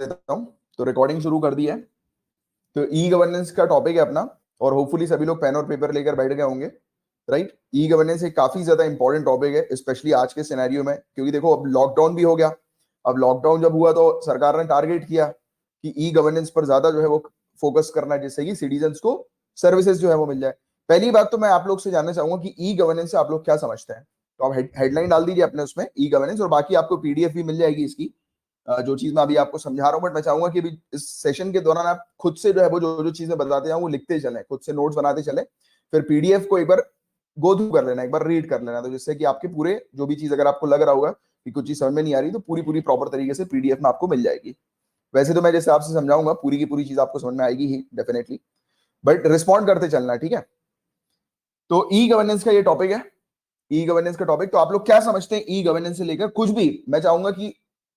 देता हूं। तो रिकॉर्डिंग शुरू कर दी है। तो ई गवर्नेंस का टॉपिक है अपना, और होपफुली सभी लोग पेन और पेपर लेकर बैठ गए होंगे। राइट, ई गवर्नेंस एक काफी ज्यादा इंपॉर्टेंट टॉपिक है, स्पेशली आज के सिनेरियो में, क्योंकि देखो अब लॉकडाउन भी हो गया। अब लॉकडाउन जब हुआ तो सरकार ने टारगेट किया कि ई गवर्नेंस पर ज्यादा जो है वो फोकस करना है, जिससे कि सिटीजन्स को सर्विसेज जो है वो मिल जाए। पहली बात तो मैं आप लोग से जानना चाहूंगा कि ई गवर्नेंस से आप लोग क्या समझते हैं। तो आप हेडलाइन डाल दीजिए अपने उसमें ई गवर्नेंस, और बाकी आपको पीडीएफ भी मिल जाएगी इसकी, जो चीज मैं अभी आपको समझा रहा हूँ। बट मैं चाहूंगा कि अभी इस सेशन के दौरान आप खुद से जो है वो जो जो चीजें बताते जाऊँ वो लिखते चले, खुद से नोट्स बनाते चले, फिर पीडीएफ को एक बार गो थ्रू कर लेना, एक बार रीड कर लेना, तो जिससे कि आपके पूरे जो भी चीज अगर आपको लग रहा होगा कि कुछ चीज समझ में नहीं आ रही, तो पूरी पूरी प्रॉपर तरीके से पीडीएफ में आपको मिल जाएगी। वैसे तो मैं जैसे आपसे समझाऊंगा पूरी की पूरी चीज आपको समझ में आएगी ही डेफिनेटली, बट रिस्पॉन्ड करते चलना, ठीक है। तो ई गवर्नेंस का ये टॉपिक है, ई गवर्नेंस का टॉपिक। तो आप लोग क्या समझते हैं ई गवर्नेंस से लेकर, कुछ भी मैं चाहूंगा कि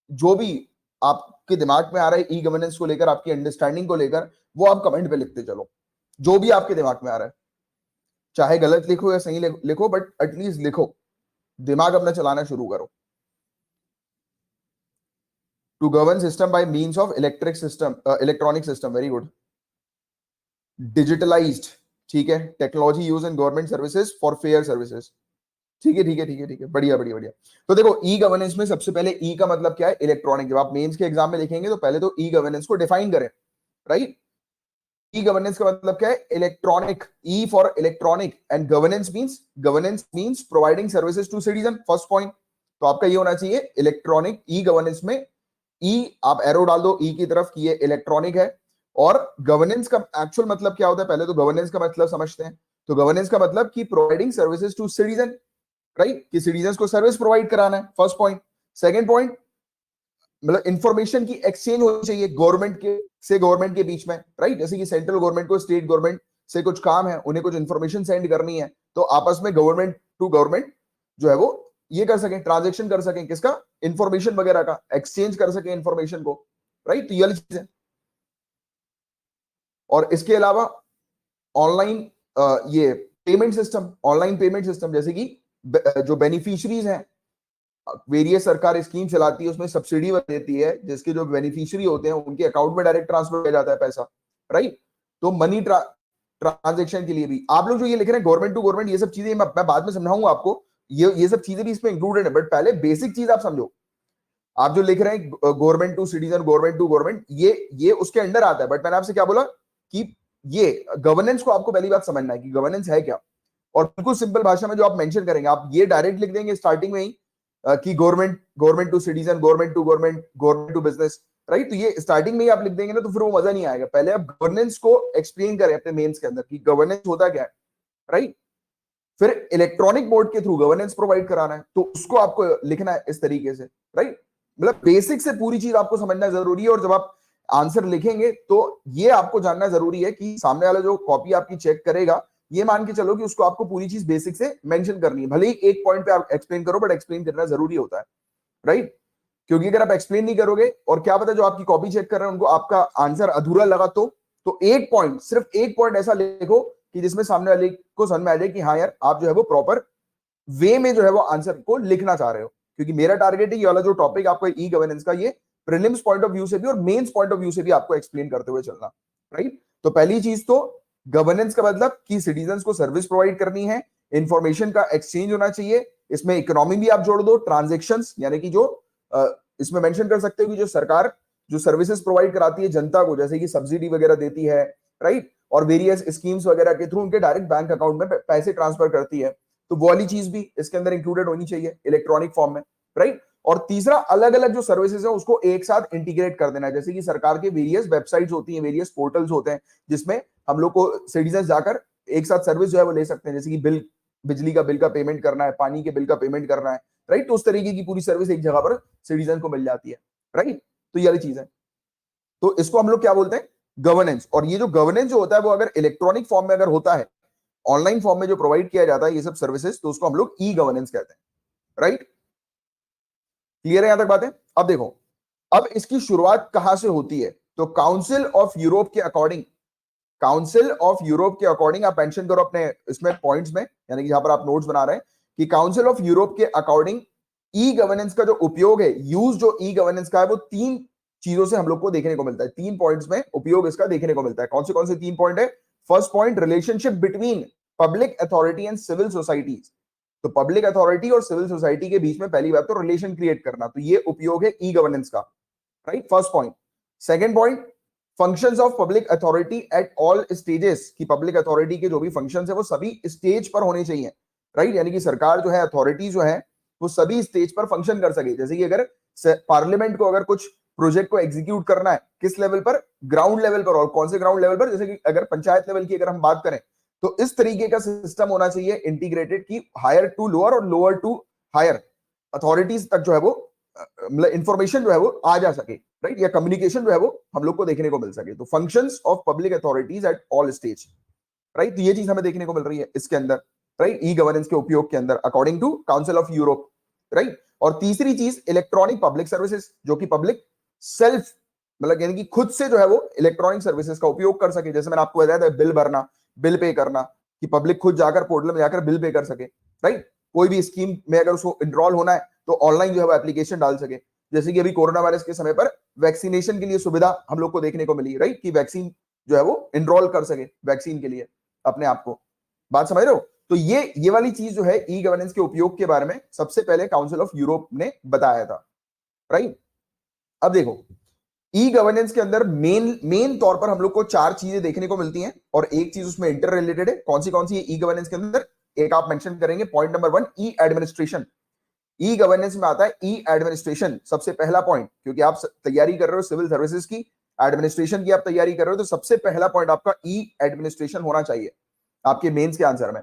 जो भी आपके दिमाग में आ रहा है ई गवर्नेंस को लेकर, आपकी अंडरस्टैंडिंग को लेकर, वो आप कमेंट पे लिखते चलो, जो भी आपके दिमाग में आ रहा है। चाहे गलत लिखो या सही लिखो, बट एटलीस्ट लिखो, दिमाग अपना चलाना शुरू करो। To govern system by means of electric system, electronic system, very good. Digitalised, ठीक है, technology use in government services for fair services, ठीक है ठीक है ठीक है ठीक है, बढ़िया बढ़िया बढ़िया। तो देखो ई गवर्नेंस में सबसे पहले ई का मतलब क्या है, इलेक्ट्रॉनिक। जब आप मेंस के एग्जाम में लिखेंगे तो पहले तो ई गवर्नेंस को डिफाइन करें, राइट। ई गवर्नेंस का मतलब क्या है, electronic, e for electronic, and governance providing services to citizen, first point. तो आपका ये होना चाहिए इलेक्ट्रॉनिक, ई गवर्नेंस में ई आप एरो डाल दो ई की तरफ कि ये इलेक्ट्रॉनिक है। और गवर्नेंस का एक्चुअल मतलब क्या होता है, पहले तो गवर्नेंस का मतलब समझते हैं। तो गवर्नेंस का मतलब कि providing services to citizen, right, कि सिटीजन को सर्विस प्रोवाइड कराना है, फर्स्ट पॉइंट। सेकंड पॉइंट, मतलब इंफॉर्मेशन की एक्सचेंज होनी चाहिए गवर्नमेंट के से गवर्नमेंट के बीच में, राइट। जैसे कि सेंट्रल गवर्नमेंट को स्टेट गवर्नमेंट से कुछ काम है, उन्हें कुछ इंफॉर्मेशन सेंड करनी है, तो आपस में गवर्नमेंट टू गवर्नमेंट जो है वो ये कर सकें, ट्रांजेक्शन कर सकें, किसका, इंफॉर्मेशन वगैरह का एक्सचेंज कर सकें इंफॉर्मेशन को, राइट। तो ये वाली चीज है। और इसके अलावा ऑनलाइन ये payment system, online payment system, जैसे कि जो बेनिफिशियरीज हैं, वेरियस सरकार स्कीम चलाती है, उसमें सब्सिडी देती है, जिसके जो बेनिफिशियरी होते हैं उनके अकाउंट में डायरेक्ट ट्रांसफर किया जाता है पैसा, राइट। तो मनी ट्रांजेक्शन के लिए भी आप लोग जो ये लिख रहे हैं गवर्नमेंट टू गवर्नमेंट, ये सब चीजें मैं बाद में समझाऊंगा आपको, ये सब चीजें भी इसमें इंक्लूडेड है, बट पहले बेसिक चीज आप समझो। आप जो लिख रहे हैं government to citizen, government to government, ये उसके अंडर आता है। बट मैंने आपसे क्या बोला कि ये गवर्नेंस को आपको पहली बात समझना है कि गवर्नेंस है क्या। और बिल्कुल सिंपल भाषा में जो आप मेंशन करेंगे, आप ये डायरेक्ट लिख देंगे स्टार्टिंग में ही कि government to citizen, government to government, government to business, right. तो ये स्टार्टिंग में ही आप लिख देंगे ना, तो फिर वो मजा नहीं आएगा। पहले आप गवर्नेंस को एक्सप्लेन करें अपने मेंस के अंदर कि गवर्नेंस होता क्या है, राइट। फिर इलेक्ट्रॉनिक मोड के थ्रू गवर्नेंस प्रोवाइड कराना है, तो उसको आपको लिखना है इस तरीके से, राइट। मतलब बेसिक से पूरी चीज आपको समझना जरूरी है। और जब आप आंसर लिखेंगे तो ये आपको जानना जरूरी है कि सामने वाला जो कॉपी आपकी चेक करेगा, ये मान के चलो कि उसको आपको पूरी चीज बेसिक से मेंशन करनी है। भले ही एक पॉइंट पे आप एक्सप्लेन करो, बट एक्सप्लेन करना जरूरी होता है, राइट। क्योंकि अगर आप एक्सप्लेन नहीं करोगे और क्या पता जो आपकी कॉपी चेक कर रहे हैं उनको आपका आंसर अधूरा लगा, तो एक पॉइंट, सिर्फ एक पॉइंट ऐसा लिखो कि जिसमें सामने वाले को समझ में आ जाए कि हाँ यार, आप जो है वो प्रॉपर वे में जो है वो आंसर को लिखना चाह रहे हो। क्योंकि मेरा टारगेट है ये वाला जो टॉपिक आपको ई गवर्नेंस का, ये प्रीलिम्स पॉइंट ऑफ व्यू से भी और मेंस पॉइंट ऑफ व्यू से भी आपको एक्सप्लेन करते हुए चलना, राइट। तो पहली चीज तो गवर्नेंस का मतलब कि सिटीजन को सर्विस प्रोवाइड करनी है, इंफॉर्मेशन का एक्सचेंज होना चाहिए, इसमें इकोनॉमी भी आप जोड़ दो, ट्रांजेक्शंस, यानी कि जो इसमें मेंशन कर सकते हो कि जो सरकार जो सर्विसेज प्रोवाइड कराती है जनता को, जैसे कि सब्सिडी वगैरह देती है, राइट, और वेरियस स्कीम्स वगैरह के थ्रू उनके डायरेक्ट बैंक अकाउंट में पैसे ट्रांसफर करती है, तो वो वाली चीज भी इसके अंदर इंक्लूडेड होनी चाहिए इलेक्ट्रॉनिक फॉर्म में, राइट। और तीसरा, अलग अलग जो सर्विसेज है उसको एक साथ इंटीग्रेट कर देना है। जैसे कि सरकार के वेरियस वेबसाइट्स होती हैं, वेरियस पोर्टल्स होते हैं, जिसमें हम लोग को सिटीजन जाकर एक साथ सर्विस जो है वो ले सकते हैं। जैसे कि बिजली का बिल का पेमेंट करना है, पानी के बिल का पेमेंट करना है, राइट। तो उस तरीके की पूरी सर्विस एक जगह पर सिटीजन को मिल जाती है, राइट। तो ये वाली चीज है। तो इसको हम लोग क्या बोलते हैं, गवर्नेंस। और ये जो गवर्नेंस जो होता है वो अगर इलेक्ट्रॉनिक फॉर्म में अगर होता है, ऑनलाइन फॉर्म में जो प्रोवाइड किया जाता है ये सब सर्विसेज, तो उसको हम लोग ई गवर्नेंस कहते हैं, राइट। क्लियर है यहां तक बातें। अब देखो, अब इसकी शुरुआत कहां से होती है, तो काउंसिल ऑफ यूरोप के अकॉर्डिंग, काउंसिल ऑफ यूरोप के अकॉर्डिंग आप मेंशन करो अपने इसमें पॉइंट्स में, यानी कि जहां पर आप नोट्स बना रहे हैं, कि काउंसिल ऑफ यूरोप के अकॉर्डिंग ई गवर्नेंस का जो उपयोग है, यूज जो ई गवर्नेंस का है, वो तीन चीजों से हम लोग को देखने को मिलता है, 3 पॉइंट्स में उपयोग इसका देखने को मिलता है। कौन से 3 पॉइंट है? First point, relationship between public authority and civil societies. तो पब्लिक अथॉरिटी और सिविल सोसाइटी के बीच में पहली बात तो रिलेशन क्रिएट करना, तो ये उपयोग है ई गवर्नेंस का, right, first point. Second point, functions of public authority at all stages, की पब्लिक अथॉरिटी के जो भी फंक्शंस है वो सभी स्टेज पर होने चाहिए, राइट, यानी कि सरकार जो है, अथॉरिटी जो है, वो सभी स्टेज पर फंक्शन कर सके। जैसे कि अगर पार्लियामेंट को अगर कुछ प्रोजेक्ट को एग्जीक्यूट करना है, किस लेवल पर? ग्राउंड लेवल पर। और कौन से ग्राउंड लेवल पर? जैसे कि अगर पंचायत लेवल की अगर हम बात करें तो इस तरीके का सिस्टम होना चाहिए इंटीग्रेटेड, की हायर टू लोअर और लोअर टू हायर अथॉरिटीज तक जो है वो मतलब इंफॉर्मेशन जो है वो आ जा सके, राइट, या कम्युनिकेशन जो है वो हम लोग को देखने को मिल सके। तो functions of public authorities at all stage, right, तो ये चीज हमें देखने को मिल रही है इसके अंदर, राइट, ई गवर्नेंस के उपयोग के अंदर according to council of Europe, right. और तीसरी चीज इलेक्ट्रॉनिक पब्लिक सर्विसेज, जो कि पब्लिक सेल्फ मतलब यानी कि खुद से जो है वो इलेक्ट्रॉनिक सर्विसेज का उपयोग कर सके। जैसे मैंने आपको बताया था, बिल भरना, बिल पे करना, कि पब्लिक खुद जाकर पोर्टल में जाकर बिल पे कर सके, राइट। कोई भी स्कीम में अगर उसको इनरोल होना है तो ऑनलाइन जो है वो एप्लीकेशन डाल सके। जैसे कि अभी कोरोना वायरस के समय पर वैक्सीनेशन के लिए सुविधा हम लोग को देखने को मिली, राइट, कि वैक्सीन जो है वो इनरोल कर सके वैक्सीन के लिए अपने आप को। बात समझ रहे हो? तो ये वाली चीज जो है ई गवर्नेंस के उपयोग के बारे में सबसे पहले काउंसिल ऑफ यूरोप ने बताया था, राइट। अब देखो, ई गवर्नेंस के अंदर मेन तौर पर हम लोग को 4 चीजें देखने को मिलती हैं और एक चीज उसमें इंटर रिलेटेड है। कौन सी है ई गवर्नेंस के अंदर? एक आप मेंशन करेंगे, पॉइंट नंबर 1, ई एडमिनिस्ट्रेशन। ई गवर्नेंस में आता है ई एडमिनिस्ट्रेशन, सबसे पहला पॉइंट, क्योंकि आप तैयारी कर रहे हो सिविल सर्विसेज की, एडमिनिस्ट्रेशन की आप तैयारी कर रहे हो, तो सबसे पहला पॉइंट आपका ई एडमिनिस्ट्रेशन होना चाहिए आपके मेंस के आंसर में।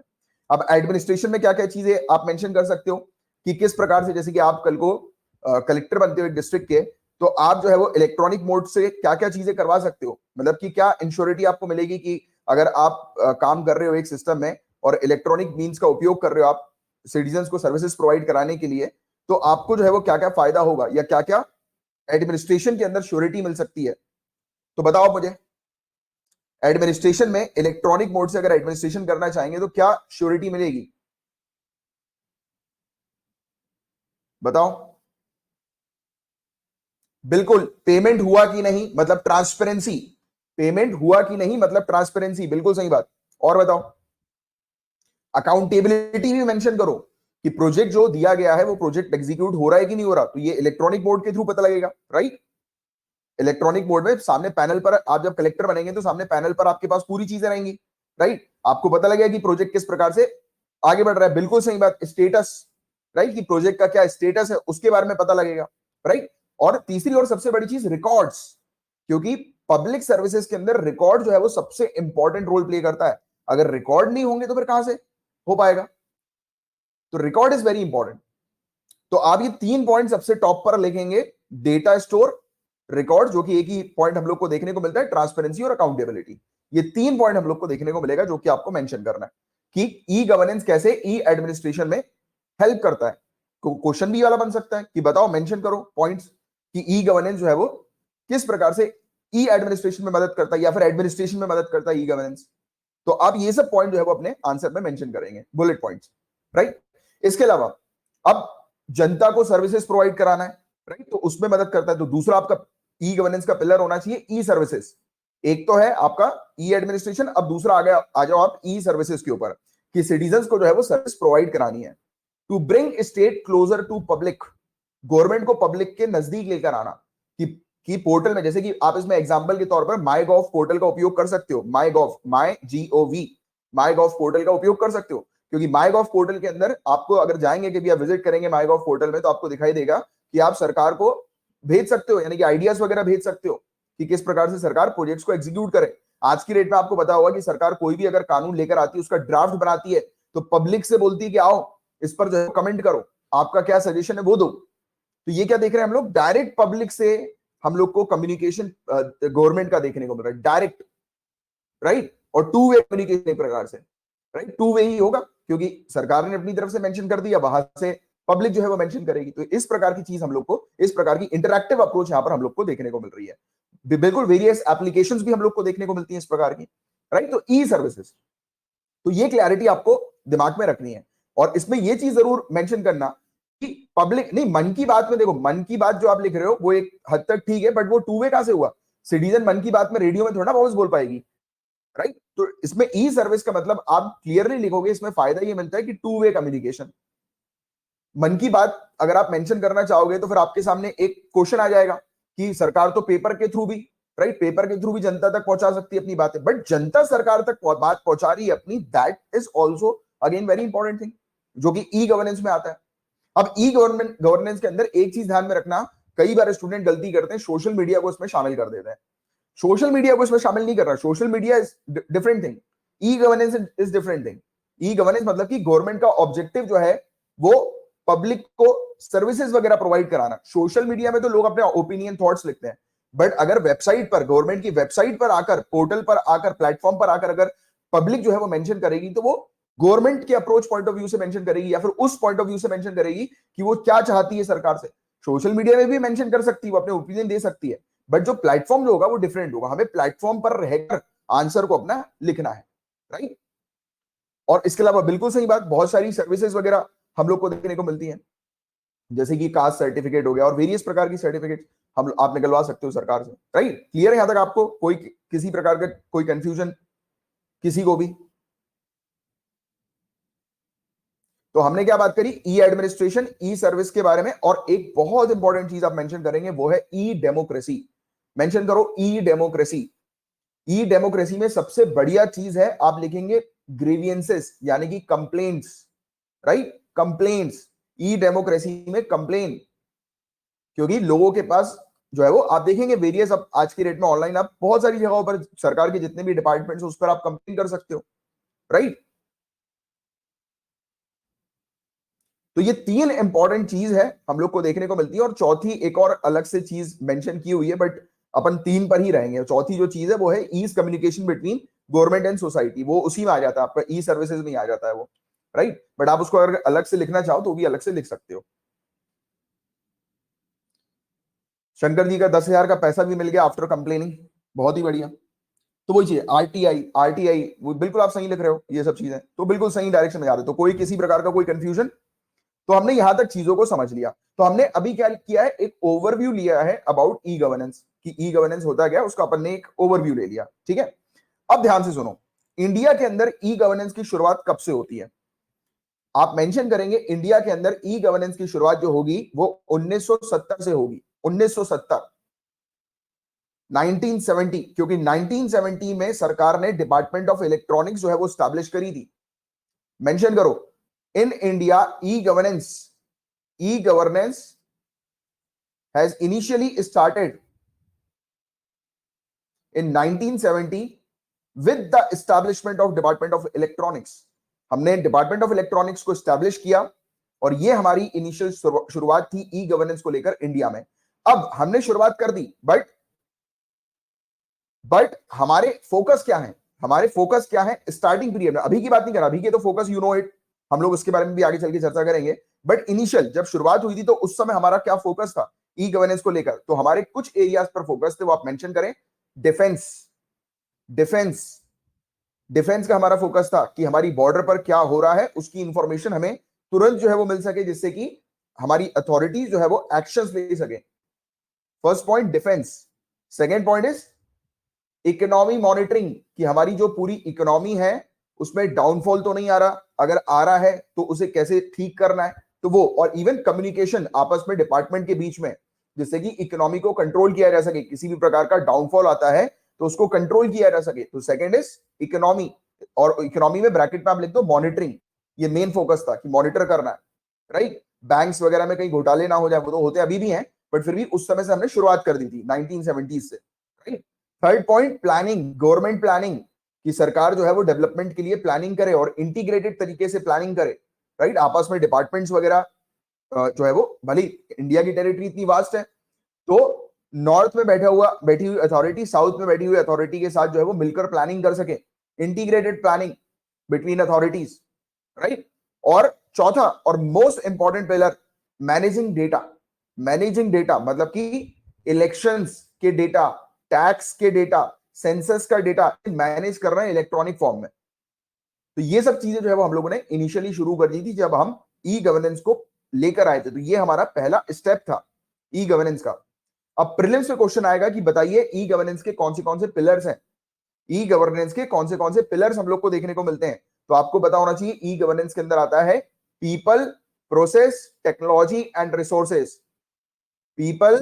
अब एडमिनिस्ट्रेशन में क्या क्या चीजें आप मेंशन कर सकते हो कि किस प्रकार से, जैसे कि आप कल को कलेक्टर बनते हो एक डिस्ट्रिक्ट के, तो आप जो है वो इलेक्ट्रॉनिक मोड से क्या क्या चीजें करवा सकते हो, मतलब कि क्या इंश्योरिटी आपको मिलेगी कि अगर आप काम कर रहे हो एक सिस्टम में और इलेक्ट्रॉनिक मीन्स का उपयोग कर रहे हो आप सिटीजन्स को सर्विसेज प्रोवाइड कराने के लिए, तो आपको जो है वो क्या क्या फायदा होगा या क्या क्या एडमिनिस्ट्रेशन के अंदर श्योरिटी मिल सकती है। तो बताओ मुझे, एडमिनिस्ट्रेशन में इलेक्ट्रॉनिक मोड से अगर एडमिनिस्ट्रेशन करना चाहेंगे तो क्या श्योरिटी मिलेगी? बताओ। बिल्कुल, पेमेंट हुआ कि नहीं मतलब ट्रांसपेरेंसी, पेमेंट हुआ कि नहीं मतलब ट्रांसपेरेंसी, बिल्कुल सही बात। और बताओ, अकाउंटेबिलिटी भी मेंशन करो कि प्रोजेक्ट जो दिया गया है वो प्रोजेक्ट एग्जीक्यूट हो रहा है कि नहीं हो रहा, तो ये इलेक्ट्रॉनिक मोड के थ्रू पता लगेगा, राइट। इलेक्ट्रॉनिक मोड में सामने पैनल पर आप जब कलेक्टर बनेंगे तो सामने पैनल पर आपके पास पूरी चीजें रहेंगी, राइट, आपको पता लगेगा कि प्रोजेक्ट किस प्रकार से आगे बढ़ रहा है। बिल्कुल सही बात, स्टेटस, राइट, कि प्रोजेक्ट का क्या स्टेटस है उसके बारे में पता लगेगा, राइट। और तीसरी और सबसे बड़ी चीज रिकॉर्ड्स, क्योंकि पब्लिक सर्विसेज के अंदर रिकॉर्ड जो है वो सबसे इंपॉर्टेंट रोल प्ले करता है। अगर रिकॉर्ड नहीं होंगे तो फिर कहां से हो पाएगा? तो रिकॉर्ड इज वेरी इंपॉर्टेंट। तो आप ये 3 पॉइंट सबसे टॉप पर लिखेंगे, डेटा स्टोर, रिकॉर्ड, जो कि एक ही पॉइंट हम लोग को देखने को मिलता है, ट्रांसपेरेंसी और अकाउंटेबिलिटी। ये 3 पॉइंट हम लोग को देखने को मिलेगा जो कि आपको मेंशन करना है कि ई गवर्नेंस कैसे ई एडमिनिस्ट्रेशन में हेल्प करता है। क्वेश्चन भी वाला बन सकता है कि बताओ, मेंशन करो पॉइंट्स कि ई गवर्नेंस जो है वो किस प्रकार से ई एडमिनिस्ट्रेशन में मदद करता है या फिर एडमिनिस्ट्रेशन में मदद करता है ई गवर्नेंस। तो आप ये सब पॉइंट जो है वो अपने आंसर में मेंशन करेंगे, बुलेट पॉइंट्स, राइट। इसके अलावा अब जनता को सर्विसेज प्रोवाइड कराना है, राइट, तो उसमें मदद करता है। तो दूसरा आपका ई गवर्नेंस का पिलर होना चाहिए ई सर्विसेज। एक तो है आपका ई एडमिनिस्ट्रेशन, अब दूसरा आ जाओ आप ई सर्विसेज के ऊपर कि सिटीजंस को जो है वो सर्विस प्रोवाइड करानी है। To bring state closer to public, government को पब्लिक के नजदीक लेकर आना कि पोर्टल में, जैसे कि आप इसमें एग्जांपल के तौर पर माई गॉव पोर्टल का उपयोग कर सकते हो। माई गॉव, माई GOV, माई गॉव पोर्टल का उपयोग कर सकते हो, क्योंकि माई गॉव पोर्टल के अंदर आपको अगर जाएंगे कि भैया विजिट करेंगे माई गॉव पोर्टल में, तो आपको दिखाई देगा कि आप सरकार को भेज सकते हो, यानी कि आइडियाज वगैरह भेज सकते हो कि किस प्रकार से सरकार प्रोजेक्ट्स को एग्जीक्यूट करे। आज की डेट में आपको पता होगा कि सरकार कोई भी अगर कानून लेकर आती है, उसका ड्राफ्ट बनाती है, तो पब्लिक से बोलती है कि आओ इस पर जो है कमेंट करो, आपका क्या सजेशन है वो दो। तो ये क्या देख रहे हैं हम लोग, डायरेक्ट पब्लिक से हम लोग को कम्युनिकेशन गवर्नमेंट का देखने को मिल रहा है, डायरेक्ट, राइट, और टू वे कम्युनिकेशन एक प्रकार से, राइट, टू वे ही होगा क्योंकि सरकार ने अपनी तरफ से मेंशन कर दिया, वहां से पब्लिक जो है वो मेंशन करेगी। तो इस प्रकार की चीज हम लोग को, इस प्रकार की इंटरैक्टिव अप्रोच यहां पर हम लोग को देखने को मिल रही है। बिल्कुल वेरियस एप्लीकेशंस भी हम लोग को देखने को मिलती हैं इस प्रकार की, राइट। तो ई सर्विसेज, तो ये क्लैरिटी आपको दिमाग में रखनी है और इसमें ये चीज जरूर मेंशन करना कि पब्लिक नहीं, मन की बात में देखो, मन की बात जो आप लिख रहे हो वो एक हद तक ठीक है, बट वो टू वे कहां से हुआ? सिटीजन मन की बात में रेडियो में थोड़ा ना वापस बोल पाएगी, राइट? तो इसमें ई सर्विस का मतलब आप क्लियरली लिखोगे, इसमें फायदा ये मिलता है कि टू वे कम्युनिकेशन। मन की बात अगर आप मेंशन करना चाहोगे तो फिर आपके सामने एक क्वेश्चन आ जाएगा कि सरकार तो पेपर के थ्रू भी, राइट, पेपर के थ्रू भी जनता तक पहुंचा सकती है अपनी बातें, बट जनता सरकार तक बात पहुंचा रही है अपनी, that is also again very important thing, जो कि ई गवर्नेंस में आता है। अब ई गवर्नेंस के अंदर एक चीज ध्यान में रखना, कई बार स्टूडेंट गलती करते हैं, सोशल मीडिया को इसमें शामिल कर देते हैं। सोशल मीडिया को इसमें शामिल नहीं कर रहा, social media is different thing, e governance is different thing. E governance मतलब कि गवर्नमेंट का ऑब्जेक्टिव जो है वो पब्लिक को सर्विसेज वगैरह प्रोवाइड कराना। सोशल मीडिया में तो लोग अपने ओपिनियन थॉट्स लिखते हैं, बट अगर वेबसाइट पर, गवर्नमेंट की वेबसाइट पर आकर, पोर्टल पर आकर, प्लेटफॉर्म पर आकर अगर पब्लिक जो है वो मेंशन करेगी, तो वो गवर्नमेंट के अप्रोच पॉइंट ऑफ व्यू से मेंशन करेगी, या फिर उस पॉइंट ऑफ व्यू से मेंशन करेगी कि वो क्या चाहती है सरकार से। सोशल मीडिया में भी मेंशन कर सकती है, वो अपने ओपिनियन दे सकती है, बट जो प्लेटफॉर्म जो होगा वो डिफरेंट होगा। हमें प्लेटफॉर्म पर रहकर आंसर को अपना लिखना है, राइट? और इसके अलावा बिल्कुल सही बात, बहुत सारी सर्विसेज वगैरह हम लोग को देखने को मिलती है, जैसे कि कास्ट सर्टिफिकेट हो गया और वेरियस प्रकार की सर्टिफिकेट हम आप निकलवा सकते हो सरकार से, राइट? क्लियर है यहां तक आपको? कोई किसी प्रकार का कोई कंफ्यूजन किसी को भी? तो हमने क्या बात करी? ई एडमिनिस्ट्रेशन, ई सर्विस के बारे में। और एक बहुत इंपॉर्टेंट चीज आप मेंशन करेंगे वो है ई डेमोक्रेसी। मेंशन करो ई डेमोक्रेसी। ई डेमोक्रेसी में सबसे बढ़िया चीज है, आप लिखेंगे ग्रीवियंसेस, यानी कि कंप्लेंट्स, राइट? कंप्लेंट्स, ई डेमोक्रेसी में कंप्लेन, क्योंकि लोगों के पास जो है वो आप देखेंगे वेरियस, अब आज की डेट में ऑनलाइन आप बहुत सारी जगहों पर सरकार के जितने भी डिपार्टमेंट्स उस पर आप कंप्लेन कर सकते हो, राइट? तो ये तीन इंपॉर्टेंट चीज है हम लोग को देखने को मिलती है। और चौथी एक और अलग से चीज मेंशन की हुई है, बट अपन तीन पर ही रहेंगे। चौथी जो चीज है वो है ease communication between government and society. वो उसी में आ जाता है, आपका ई सर्विसेज में आ जाता है वो, राइट? बट आप उसको अगर अलग से लिखना चाहो तो भी अलग से लिख सकते हो। शंकर जी का 10,000 का पैसा भी मिल गया आफ्टर कंप्लेनिंग, बहुत ही बढ़िया। तो वही चीज आरटीआई, आरटीआई वो बिल्कुल आप सही लिख रहे हो, ये सब चीजें तो बिल्कुल सही डायरेक्शन में जा रहे हो। तो कोई किसी प्रकार का कोई कंफ्यूजन? तो हमने यहां तक चीजों को समझ लिया। तो हमने अभी क्या किया है, एक ओवरव्यू लिया है अबाउट ई गवर्नेंस, कि ई गवर्नेंस होता क्या, उसका अपन ने एक ओवरव्यू ले लिया, ठीक है? अब ध्यान से सुनो, इंडिया के अंदर ई गवर्नेंस की शुरुआत कब से होती है? आप मेंशन करेंगे इंडिया के अंदर ई गवर्नेंस की शुरुआत जो होगी वो 1970 से होगी। 1970, 1970, क्योंकि 1970 में सरकार ने डिपार्टमेंट ऑफ इलेक्ट्रॉनिक्स जो है वो स्टैब्लिश करी थी। मेंशन करो, in India e-governance has initially started in 1970 with the establishment of Department of Electronics। हमने डिपार्टमेंट ऑफ इलेक्ट्रॉनिक्स को स्टैब्लिश किया और ये हमारी इनिशियल शुरुआत थी ई गवर्नेंस को लेकर इंडिया में। अब हमने शुरुआत कर दी, बट हमारे फोकस क्या है? हमारे फोकस क्या है स्टार्टिंग पीरियड में? अभी की बात नहीं कर रहा, अभी के तो फोकस यू नो इट, हम लोग उसके बारे में भी आगे चल के चर्चा करेंगे। बट इनिशियल जब शुरुआत हुई थी तो उस समय हमारा क्या फोकस था ई गवर्नेंस को लेकर? तो हमारे कुछ एरियाज पर फोकस थे, वो आप मेंशन करें। डिफेंस, डिफेंस, डिफेंस का हमारा फोकस था कि हमारी बॉर्डर पर क्या हो रहा है उसकी इंफॉर्मेशन हमें तुरंत जो है वो मिल सके, जिससे कि हमारी अथॉरिटीज जो है वो एक्शंस ले सके। First point defence. Second point is economy monitoring, कि हमारी जो पूरी इकोनॉमी है उसमें डाउनफॉल तो नहीं आ रहा, अगर आ रहा है तो उसे कैसे ठीक करना है, तो वो। और इवन कम्युनिकेशन आपस में डिपार्टमेंट के बीच में, जिससे कि इकोनॉमी को कंट्रोल किया जा सके, किसी भी प्रकार का डाउनफॉल आता है तो उसको कंट्रोल किया जा सके। तो सेकंड इज इकोनॉमी, और इकोनॉमी में ब्रैकेट में आप लिख दो मॉनिटरिंग। ये मेन फोकस था कि मॉनिटर करना है, राइट? बैंक्स वगैरह में कहीं घोटाले ना हो जाए, वो तो होते अभी भी हैं, बट फिर भी उस समय से हमने शुरुआत कर दी थी 1970 से, right? Third point planning, government planning, कि सरकार जो है वो डेवलपमेंट के लिए प्लानिंग करे और इंटीग्रेटेड तरीके से प्लानिंग करे, राइट? आपस में डिपार्टमेंट्स वगैरह जो है वो, भले इंडिया की टेरिटरी इतनी वास्ट है तो नॉर्थ में बैठी हुई अथॉरिटी साउथ में बैठी हुई अथॉरिटी के साथ जो है वो मिलकर प्लानिंग कर सके, integrated planning between authorities, right? और चौथा और most important pillar managing data. Managing data मतलब कि इलेक्शंस के डेटा, टैक्स के डेटा, सेंसस का डेटा मैनेज कर रहे हैं इलेक्ट्रॉनिक फॉर्म में। तो ये सब चीजें जो है वो हम लोगों ने इनिशियली शुरू कर दी थी जब हम ई गवर्नेंस को लेकर आए थे। तो ये हमारा पहला स्टेप था ई गवर्नेंस का। अब प्रीलिम्स में क्वेश्चन आएगा कि बताइए ई गवर्नेंस के कौन से पिलर्स हैं, ई गवर्नेंस के कौन से पिलर्स हम लोग को देखने को मिलते हैं। तो आपको पता होना चाहिए ई गवर्नेंस के अंदर आता है people, process, technology and resources. People,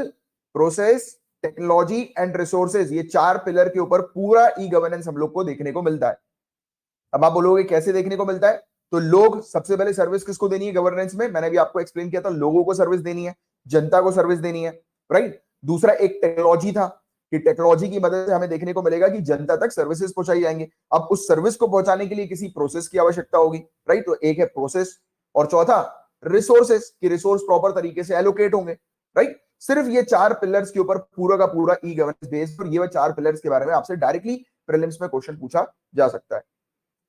process, technology and resources, ये चार पिलर के ऊपर पूरा ई गवर्नेंस हम लोग को देखने को मिलता है। अब आप बोलोगे कैसे देखने को मिलता है, तो लोग सबसे पहले सर्विस किसको देनी है गवर्नेंस में, मैंने भी आपको एक्सप्लेन किया था, लोगों को सर्विस देनी है, जनता को सर्विस देनी है, राइट। दूसरा एक टेक्नोलॉजी था कि टेक्नोलॉजी की मदद से हमें देखने को मिलेगा कि जनता तक सर्विसेज पहुंचाई जाएंगे। अब उस सर्विस को पहुंचाने के लिए किसी प्रोसेस की आवश्यकता होगी, राइट। तो एक है प्रोसेस, और चौथा रिसोर्सेस, कि रिसोर्स प्रॉपर तरीके से एलोकेट होंगे, राइट। सिर्फ ये चार पिलर्स के ऊपर पूरा का पूरा ई गवर्नेंस बेस्ड, और ये चार पिलर्स के बारे में आपसे डायरेक्टली प्रीलिम्स में क्वेश्चन पूछा जा सकता है।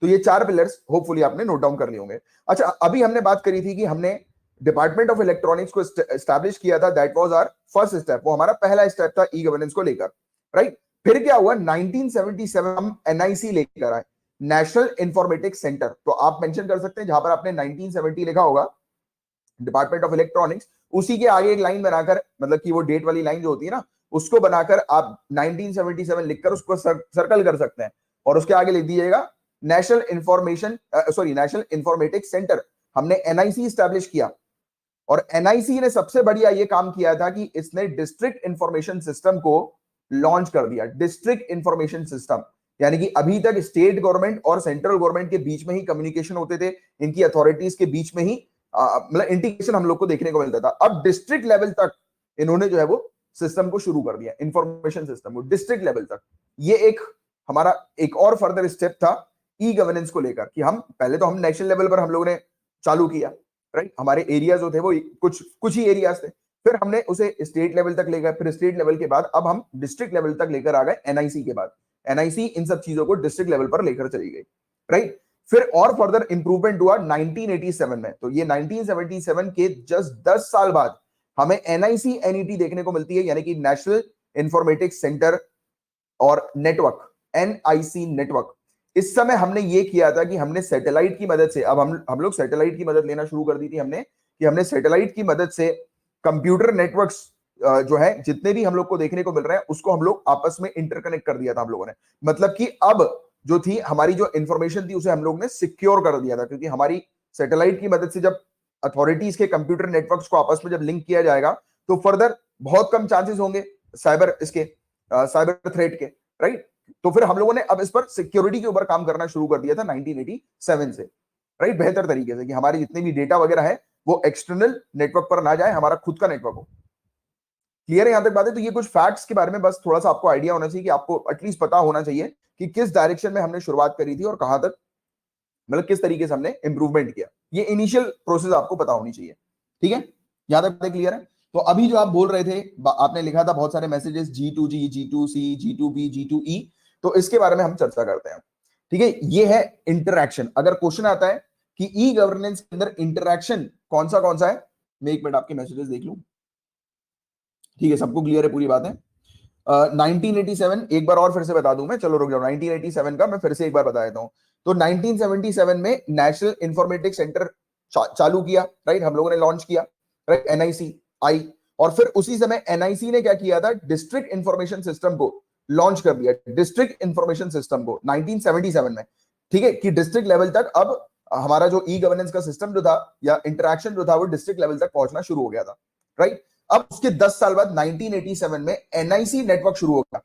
तो ये चार पिलर्स होपफुली आपने नोट डाउन कर लिए होंगे। अच्छा, अभी हमने बात करी थी कि हमने डिपार्टमेंट ऑफ इलेक्ट्रॉनिक्स को एस्टैब्लिश किया था, that was our first step, वो हमारा पहला स्टेप था ई गवर्नेंस को लेकर, राइट। फिर क्या हुआ, 1977 हम एनआईसी लेकर आए, नेशनल इंफॉर्मेटिक्स सेंटर। तो आप मेंशन कर सकते हैं जहां पर आपने 1970 लिखा होगा डिपार्टमेंट ऑफ इलेक्ट्रॉनिक्स, उसी के आगे एक लाइन बनाकर, मतलब कि वो डेट वाली लाइन जो होती है ना, उसको बनाकर आप 1977 लिखकर उसको सर्कल कर सकते हैं, और उसके आगे लिख दीजिएगा नेशनल इंफॉर्मेटिक्स सेंटर। हमने एनआईसी स्टैब्लिश किया, और एनआईसी ने सबसे बढ़िया ये काम किया था कि इसने डिस्ट्रिक्ट इंफॉर्मेशन सिस्टम को लॉन्च कर दिया। डिस्ट्रिक्ट इंफॉर्मेशन सिस्टम यानी कि अभी तक स्टेट गवर्नमेंट और सेंट्रल गवर्नमेंट के बीच में ही कम्युनिकेशन होते थे, इनकी अथॉरिटीज के बीच में ही मतलब इंटीग्रेशन हम लोग को देखने को मिलता था। अब डिस्ट्रिक्ट लेवल तक इन्होंने जो है वो सिस्टम को शुरू कर दिया, इंफॉर्मेशन सिस्टम को डिस्ट्रिक्ट लेवल तक। ये एक हमारा एक और फर्दर स्टेप था ई गवर्नेंस को लेकर, कि हम पहले तो हम नेशनल लेवल पर हम लोगों ने चालू किया, राइट। हमारे एरिया जो थे वो कुछ ही एरियाज थे, फिर हमने उसे स्टेट लेवल तक ले गए, फिर स्टेट लेवल के बाद अब हम डिस्ट्रिक्ट लेवल तक लेकर आ गए एनआईसी के बाद। एनआईसी इन सब चीजों को डिस्ट्रिक्ट लेवल पर लेकर चली गई, राइट। फिर और फर्दर इंप्रूवमेंट हुआ 1987 में। तो ये 1977 के जस्ट 10 साल बाद हमें एनआईसी एनईटी देखने को मिलती है, यानी कि नेशनल इंफॉर्मेटिक्स सेंटर और नेटवर्क, एनआईसी नेटवर्क। इस समय हमने ये किया था कि हमने सैटेलाइट की मदद से, अब हम लोग सैटेलाइट की मदद लेना शुरू कर दी थी हमने, कि हमने सैटेलाइट की मदद से कंप्यूटर नेटवर्क्स जो है जितने भी हम लोग को देखने को मिल रहे हैं उसको हम लोग आपस में इंटरकनेक्ट कर दिया था हम लोगों ने। मतलब कि अब जो थी हमारी जो इंफॉर्मेशन थी उसे हम लोग ने सिक्योर कर दिया था, क्योंकि हमारी सैटेलाइट की मदद से जब अथॉरिटीज के कंप्यूटर नेटवर्क्स को आपस में जब लिंक किया जाएगा तो फर्दर बहुत कम चांसेस होंगे साइबर थ्रेट के, राइट। तो फिर हम लोगों ने अब इस पर सिक्योरिटी के ऊपर काम करना शुरू कर दिया था 1987 से, राइट, बेहतर तरीके से, कि हमारी जितने भी डेटा वगैरह है वो एक्सटर्नल नेटवर्क पर ना जाए, हमारा खुद का नेटवर्क हो। क्लियर है यहां तक बात है? तो ये कुछ फैक्ट्स के बारे में बस थोड़ा सा आपको आइडिया होना चाहिए, कि आपको एटलीस्ट पता होना चाहिए कि किस डायरेक्शन में हमने शुरुआत करी थी और कहां तक, मतलब किस तरीके से हमने इंप्रूवमेंट किया। ये इनिशियल प्रोसेस आपको पता होनी चाहिए, ठीक है? यहां तक क्लियर है? तो अभी जो आप बोल रहे थे, आपने लिखा था बहुत सारे messages G2G, G2C, G2B, G2E, तो इसके बारे में हम चर्चा करते हैं, ठीक है? ये है इंटरैक्शन। अगर क्वेश्चन आता है कि ई गवर्नेंस के अंदर इंटरैक्शन कौन सा है, मैं एक मिनट आपके मैसेजेस देख लूं, ठीक है? सबको क्लियर है, पूरी बात है। 1987 एक बार और फिर से बता दूं मैं, चलो रुक जाओ, 1987 का मैं फिर से एक बार बता देता हूं। तो 1977 में नेशनल इंफॉर्मेटिक्स सेंटर चालू किया, राइट, हम लोगों ने लॉन्च किया, राइट, एनआईसी आई, और फिर उसी समय एनआईसी ने क्या किया था, डिस्ट्रिक्ट इंफॉर्मेशन सिस्टम को लॉन्च कर दिया, डिस्ट्रिक्ट इंफॉर्मेशन सिस्टम को 1977 में, ठीक है, कि डिस्ट्रिक्ट लेवल तक अब हमारा जो ई गवर्नेंस का सिस्टम जो था या इंटरैक्शन जो था वो डिस्ट्रिक्ट लेवल तक पहुंचना शुरू हो गया था, राइट। अब उसके 10 साल बाद 1987 में एनआईसी नेटवर्क शुरू हो गया।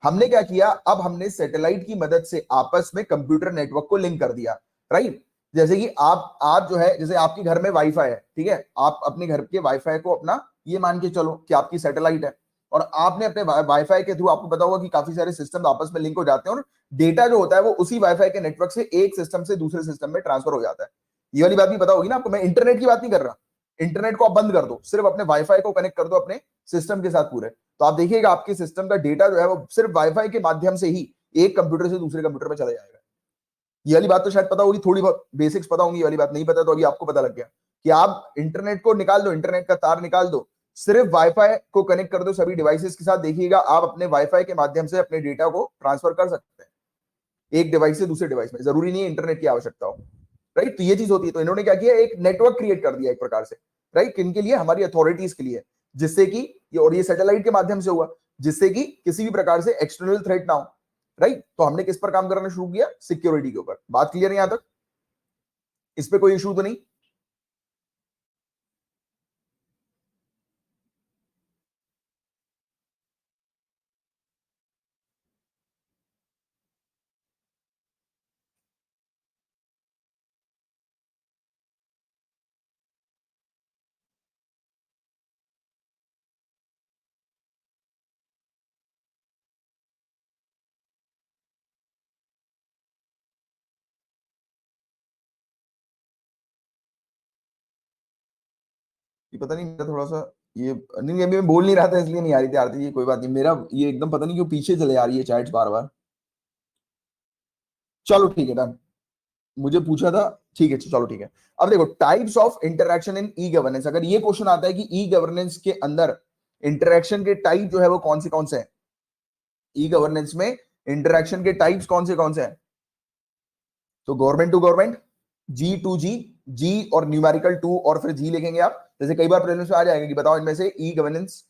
हमने क्या किया, अब हमने सैटेलाइट की मदद से आपस में कंप्यूटर नेटवर्क को लिंक कर दिया, राइट। जैसे कि आप जो है, जैसे आपके घर में वाईफाई है, ठीक है, आप अपने घर के वाईफाई को अपना ये मान के चलो कि आपकी सैटेलाइट है, और आपने अपने वाईफाई के थ्रू, आपको पता होगा कि काफी सारे सिस्टम आपस में लिंक हो जाते हैं, और डेटा जो होता है वो उसी वाईफाई के नेटवर्क से एक सिस्टम से दूसरे सिस्टम में ट्रांसफर हो जाता है। ये वाली बात भी पता होगी ना आपको, मैं इंटरनेट की बात नहीं कर रहा, इंटरनेट को आप बंद कर दो, सिर्फ अपने वाईफाई को कनेक्ट कर दो अपने सिस्टम के साथ पूरे, तो आप देखिएगा आपके सिस्टम का डेटा जो है वो सिर्फ वाईफाई के माध्यम से ही एक कंप्यूटर से दूसरे कंप्यूटर में चला जाएगा। ये वाली बात तो शायद पता होगी, थोड़ी बहुत बेसिक्स पता होंगी, ये वाली बात नहीं पता तो अभी आपको पता लग गया कि आप इंटरनेट को निकाल दो, इंटरनेट का तार निकाल दो, सिर्फ वाईफाई को कनेक्ट कर दो सभी डिवाइसेस के साथ, देखिएगा आप अपने वाईफाई के माध्यम से अपने डेटा को ट्रांसफर कर सकते हैं एक डिवाइस से दूसरे डिवाइस में, जरूरी नहीं है इंटरनेट की आवश्यकता हो, राइट। तो ये चीज होती है। तो इन्होंने क्या किया, एक नेटवर्क क्रिएट कर दिया एक प्रकार से, राइट, किनके लिए, हमारी अथॉरिटीज के लिए, जिससे कि और ये सैटेलाइट के माध्यम से हुआ, जिससे कि किसी भी प्रकार से एक्सटर्नल थ्रेट ना हो, राइट। तो हमने किस पर काम करना शुरू किया, सिक्योरिटी के ऊपर। बात क्लियर है यहां तक, इस पे कोई इशू तो नहीं? ये पता नहीं मेरा थोड़ा सा ये, नहीं अभी मैं बोल नहीं रहा था इसलिए नहीं आ रही थी आरती जी, कोई बात नहीं, मेरा ये एकदम पता नहीं क्यों पीछे चले आ रही है चैट्स बार बार। चलो ठीक है डन, मुझे पूछा था, ठीक है चलो ठीक है। अब देखो types of interaction in e governance, अगर ये क्वेश्चन आता है कि ई गवर्नेंस के अंदर इंटरैक्शन के टाइप जो है वो कौन से हैं, ई गवर्नेंस में इंटरैक्शन के टाइप्स कौन से हैं, तो government to government, G to G, G और न्यूमेरिकल टू और फिर जी लिखेंगे आप, जैसे कई बार प्रीलिम्स में आ जाएगा कि बताओ इनमें से ई गवर्नेंस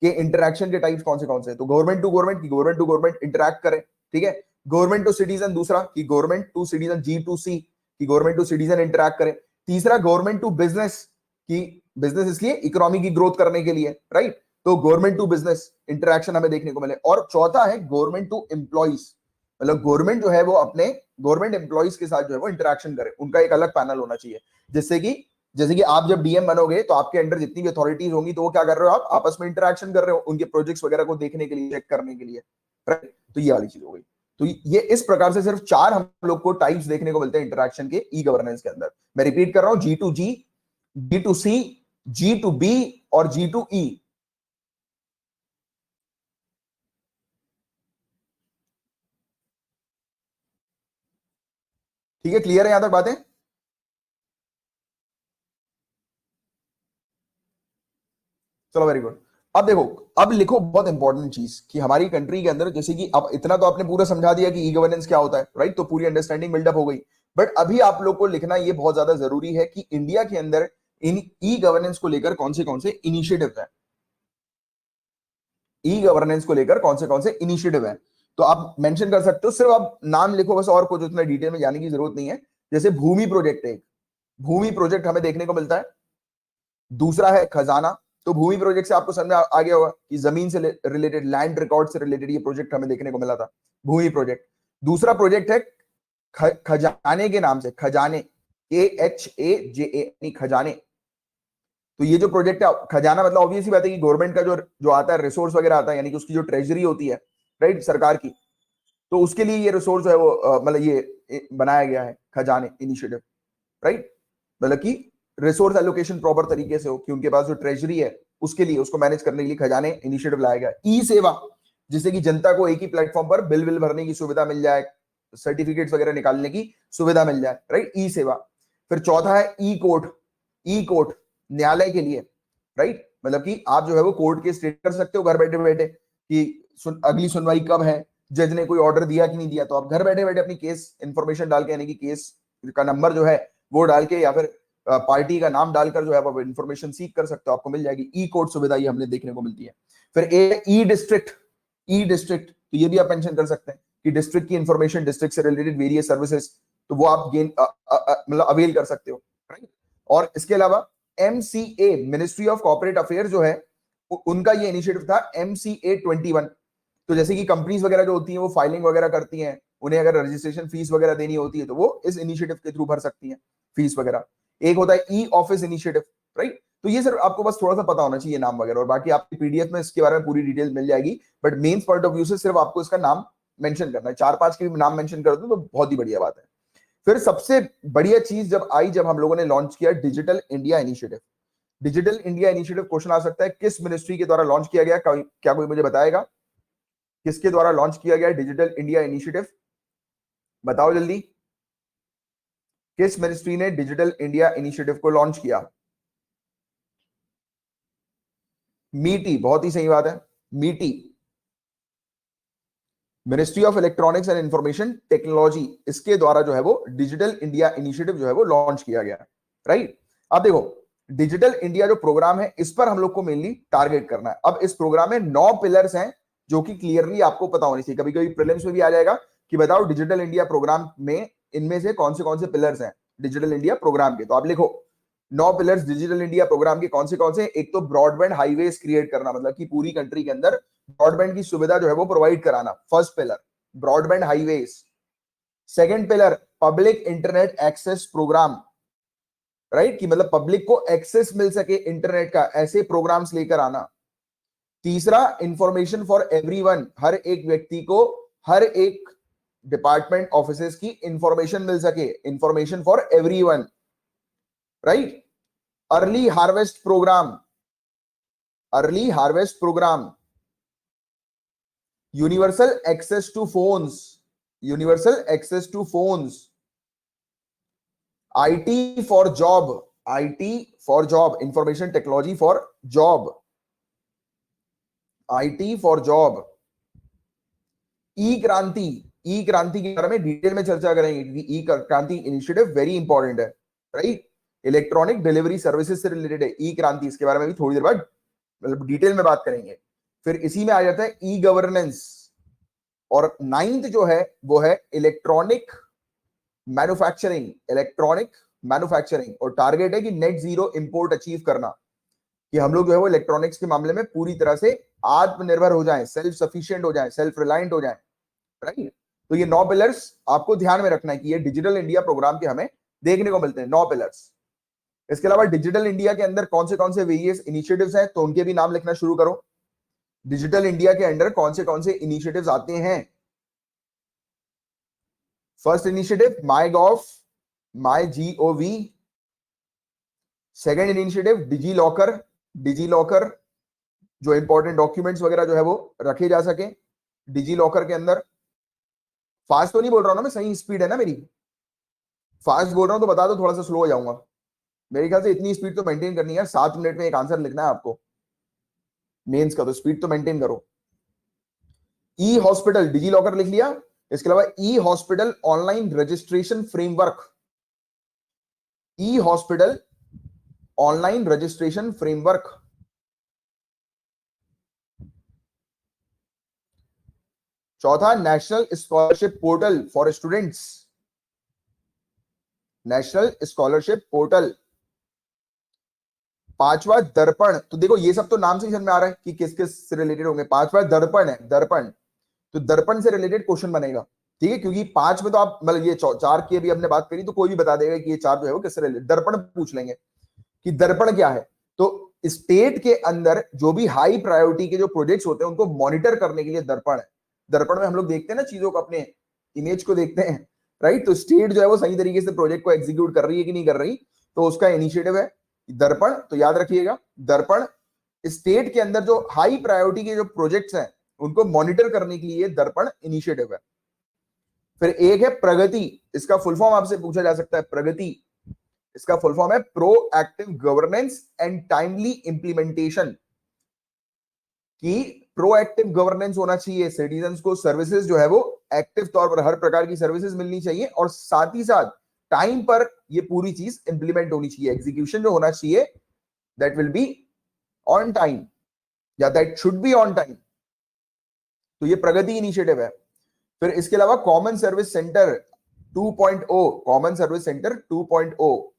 के इंटरैक्शन के टाइप्स कौन से हैं, तो गवर्नमेंट टू गवर्नमेंट की गवर्नमेंट टू गवर्नमेंट इंटरैक्ट करे, ठीक है। गवर्नमेंट टू सिटीजन दूसरा की government to citizen, G to C की गवर्नमेंट टू सिटीजन इंटरैक्ट करे। तीसरा गवर्नमेंट टू बिजनेस की, बिजनेस इसलिए इकोनॉमी की ग्रोथ करने के लिए, राइट, तो गवर्नमेंट टू बिजनेस इंटरैक्शन हमें देखने को मिले। और चौथा है गवर्नमेंट टू एम्प्लॉइज, मतलब गवर्नमेंट जो है वो अपने गवर्नमेंट एम्प्लॉइज के साथ जो है वो इंटरेक्शन करे, उनका एक अलग पैनल होना चाहिए, जिससे कि जैसे कि आप जब डीएम बनोगे तो आपके अंडर जितनी भी अथॉरिटीज होंगी तो वो क्या कर रहे हो, आप आपस में इंटरेक्शन कर रहे हो उनके प्रोजेक्ट्स वगैरह को देखने के लिए, चेक करने के लिए, राइट। तो ये वाली चीज हो गई। तो ये इस प्रकार से सिर्फ 4 हम लोग को टाइप्स देखने को मिलते हैं इंटरेक्शन के ई गवर्नेंस के अंदर। मैं रिपीट कर रहा हूं, G to G, G to C, G to B और जी टू ई। ठीक है, क्लियर है यहां तक बातें? चलो वेरी गुड। अब देखो, अब लिखो बहुत इंपॉर्टेंट चीज कि हमारी कंट्री के अंदर, जैसे कि अब इतना तो आपने पूरा समझा दिया कि ई गवर्नेंस क्या होता है, राइट, तो पूरी अंडरस्टैंडिंग बिल्डअप हो गई। बट अभी आप लोग को लिखना ये बहुत ज्यादा जरूरी है कि इंडिया के अंदर इन ई गवर्नेंस को लेकर कौन से इनिशिएटिव है, ई गवर्नेंस को लेकर कौन से इनिशिएटिव है। तो आप मेंशन कर सकते हो, सिर्फ आप नाम लिखो बस, और कुछ उतना डिटेल में जाने की जरूरत नहीं है। जैसे भूमि प्रोजेक्ट है एक, भूमि प्रोजेक्ट हमें देखने को मिलता है। दूसरा है खजाना, तो भूमि प्रोजेक्ट से आपको समझ में आ गया होगा कि जमीन से रिलेटेड, लैंड रिकॉर्ड से रिलेटेड ये प्रोजेक्ट हमें देखने को मिला था, भूमि प्रोजेक्ट। दूसरा प्रोजेक्ट है खजाने के नाम से, खजाने, KHAJA, खजाने। तो ये जो प्रोजेक्ट है खजाना, मतलब ऑब्वियसली बात है कि गवर्नमेंट का जो जो आता है रिसोर्स वगैरह आता है, यानी कि उसकी जो ट्रेजरी होती है, राइट, सरकार की, तो उसके लिए ये रिसोर्स जो है वो मतलब ये बनाया गया है खजाने इनिशिएटिव, राइट। मतलब कि रिसोर्स एलोकेशन प्रॉपर तरीके से हो कि उनके पास जो ट्रेजरी है उसके लिए, उसको मैनेज करने के लिए खजाने इनिशिएटिव लाया गया। ई सेवा, जिससे कि जनता को एक ही प्लेटफॉर्म पर बिल बिल भरने की सुविधा मिल जाए, सर्टिफिकेट्स वगैरह निकालने की सुविधा मिल जाए, राइट, ई सेवा। फिर चौथा है ई कोर्ट, ई कोर्ट न्यायालय के लिए, राइट, मतलब कि आप जो है वो कोर्ट के स्टेट कर सकते हो घर बैठे बैठे कि अगली सुनवाई कब है, जज ने कोई ऑर्डर दिया कि नहीं दिया, तो आप घर बैठे बैठे अपनी केस इंफॉर्मेशन डाल के, यानी कि केस का नंबर जो है वो डाल के, या फिर पार्टी का नाम डालकर जो है वो इन्फॉर्मेशन सीख कर सकते हो, आपको मिल जाएगी। ई कोर्ट सुविधा ये हमने देखने को मिलती है। फिर ए ई डिस्ट्रिक्ट, ई डिस्ट्रिक्ट, तो ये भी आप मेंशन कर सकते हैं कि डिस्ट्रिक्ट की इंफॉर्मेशन, डिस्ट्रिक्ट से रिलेटेड वेरियस सर्विसेज, तो वो आप गेन मतलब अवेल कर सकते हो, राइट। और इसके अलावा MCA, ministry of corporate affair जो है उनका ये इनिशिएटिव था MCA 21। तो जैसे कि कंपनीज वगैरह जो होती हैं वो फाइलिंग वगैरह करती हैं, उन्हें अगर रजिस्ट्रेशन फीस वगैरह देनी होती है तो वो इस इनिशिएटिव के थ्रू भर सकती हैं फीस वगैरह। एक होता है ई ऑफिस इनिशिएटिव, राइट। तो ये सर आपको बस थोड़ा सा पता होना चाहिए नाम वगैरह, और बाकी आपकी पीडीएफ में इसके बारे में पूरी डिटेल मिल जाएगी। But main point of view से सिर्फ आपको इसका नाम मेंशन करना है, 4-5 के भी नाम मेंशन कर दो तो बहुत ही बढ़िया बात है। फिर सबसे बढ़िया चीज जब आई, जब हम लोगों ने लॉन्च किया digital India initiative. Digital India initiative question आ सकता है, किस मिनिस्ट्री के द्वारा लॉन्च किया गया, क्या कोई मुझे बताएगा किसके द्वारा लॉन्च किया गया डिजिटल इंडिया इनिशिएटिव? बताओ जल्दी, किस मिनिस्ट्री ने डिजिटल इंडिया इनिशिएटिव को लॉन्च किया? मीटी, बहुत ही सही बात है, मीटी, ministry of electronics and information technology, इसके द्वारा जो है वो डिजिटल इंडिया इनिशिएटिव जो है वो लॉन्च किया गया, राइट। अब देखो डिजिटल इंडिया जो प्रोग्राम है इस पर हम लोग को मेनली टारगेट करना है। अब इस प्रोग्राम में 9 पिलर्स हैं जो कि क्लियरली आपको पता होनी चाहिए। कभी कभी प्रीलिम्स में भी आ जाएगा कि बताओ डिजिटल इंडिया प्रोग्राम में इनमें से कौन से पिलर्स हैं डिजिटल इंडिया प्रोग्राम के। तो आप लिखो 9 पिलर्स डिजिटल इंडिया प्रोग्राम के कौन से। एक तो ब्रॉडबैंड हाईवेज क्रिएट करना, मतलब कि पूरी कंट्री के अंदर ब्रॉडबैंड की सुविधा जो है वो प्रोवाइड कराना, first pillar broadband highways. Second pillar public internet access programme, right, कि मतलब पब्लिक को एक्सेस मिल सके इंटरनेट का, ऐसे प्रोग्राम्स लेकर आना। तीसरा इंफॉर्मेशन फॉर एवरीवन, हर एक व्यक्ति को हर एक डिपार्टमेंट ऑफिसेस की इंफॉर्मेशन मिल सके, information for everyone, right. Early harvest programme, early harvest programme. Universal access to phones, universal access to phones. IT for job, IT for job, information technology for job, IT for job. E Kranti, e क्रांति के बारे में detail में चर्चा करेंगे क्योंकि ई क्रांति initiative very important है, राइट। इलेक्ट्रॉनिक डिलीवरी सर्विसेज से रिलेटेड है ई क्रांति, इसके बारे में भी थोड़ी देर बाद मतलब डिटेल में बात करेंगे। फिर इसी में आ जाता है ई गवर्नेंस। और 9th जो है वो है इलेक्ट्रॉनिक मैन्युफैक्चरिंग, इलेक्ट्रॉनिक मैन्युफैक्चरिंग। और टारगेट है कि नेट जीरो इंपोर्ट अचीव करना, कि हम लोग जो है वो इलेक्ट्रॉनिक्स के मामले में पूरी तरह से आत्मनिर्भर हो जाएं, सेल्फ सफिशिएंट हो जाएं, सेल्फ रिलायंट हो जाएं, राइट। तो ये 9 पिलर्स आपको ध्यान में रखना है कि ये डिजिटल इंडिया प्रोग्राम के हमें देखने को मिलते हैं 9 पिलर्स। इसके अलावा डिजिटल इंडिया के अंदर कौन से वेरियस इनिशिएटिव्स हैं तो उनके भी नाम लिखना शुरू करो। डिजिटल इंडिया के अंदर कौन से इनिशिएटिव्स आते हैं। फर्स्ट इनिशिएटिव माई गॉव, माई GOV। Second initiative digi locker, digi locker जो इंपॉर्टेंट डॉक्यूमेंट्स वगैरह जो है वो रखे जा सके डिजी लॉकर के अंदर। फास्ट तो नहीं बोल रहा हूं ना मैं, सही स्पीड है ना मेरी। फास्ट बोल रहा हूं तो बता दो, थोड़ा सा स्लो हो जाऊंगा। मेरे ख्याल से इतनी स्पीड तो मेंटेन करनी है, 7 मिनट में एक आंसर लिखना है आपको मेंस का, तो स्पीड तो मेंटेन करो। ई हॉस्पिटल, डिजी लॉकर लिख लिया। इसके अलावा ई हॉस्पिटल ऑनलाइन रजिस्ट्रेशन फ्रेमवर्क, ई हॉस्पिटल ऑनलाइन रजिस्ट्रेशन फ्रेमवर्क। चौथा national scholarship portal for students, national scholarship portal. पांचवा दर्पण, तो देखो ये सब तो नाम से ही समझ में आ रहा है कि किस किस से रिलेटेड होंगे। पांचवा दर्पण है, दर्पण, तो दर्पण से रिलेटेड क्वेश्चन बनेगा, ठीक है, क्योंकि 5 में तो आप मतलब ये 4 की अभी हमने बात करी तो कोई भी बता देगा कि ये 4 जो है वो किससे रिलेटेड। दर्पण पूछ लेंगे कि दर्पण क्या है। तो स्टेट के अंदर जो भी हाई प्रायोरिटी के जो प्रोजेक्ट्स होते हैं उनको मॉनिटर करने के लिए दर्पण है। दर्पण में हम लोग देखते हैं ना चीजों को, अपने इमेज को देखते हैं, राइट। तो स्टेट जो है वो सही तरीके से प्रोजेक्ट को एग्जीक्यूट कर रही है कि नहीं कर रही, तो उसका इनिशिएटिव है दर्पण। तो याद रखिएगा दर्पण स्टेट के अंदर जो हाई प्रायोरिटी के जो प्रोजेक्ट्स हैं उनको मॉनिटर करने के लिए दर्पण इनिशिएटिव है। फिर एक है प्रगति, इसका फुल फॉर्म आपसे पूछा जा सकता है। प्रगति, इसका फुल फॉर्म है pro active governance and timely implementation, कि प्रोएक्टिव गवर्नेंस होना चाहिए, सिटीजंस को सर्विसेज जो है वो एक्टिव तौर पर हर प्रकार की सर्विसेज मिलनी चाहिए, और साथ ही साथ टाइम पर ये पूरी चीज इंप्लीमेंट होनी चाहिए। एग्जीक्यूशन जो होना चाहिए that will be on time, या that should be on time. तो ये प्रगति इनिशिएटिव है। फिर इसके अलावा common service centre 2.0, common service centre 2.0,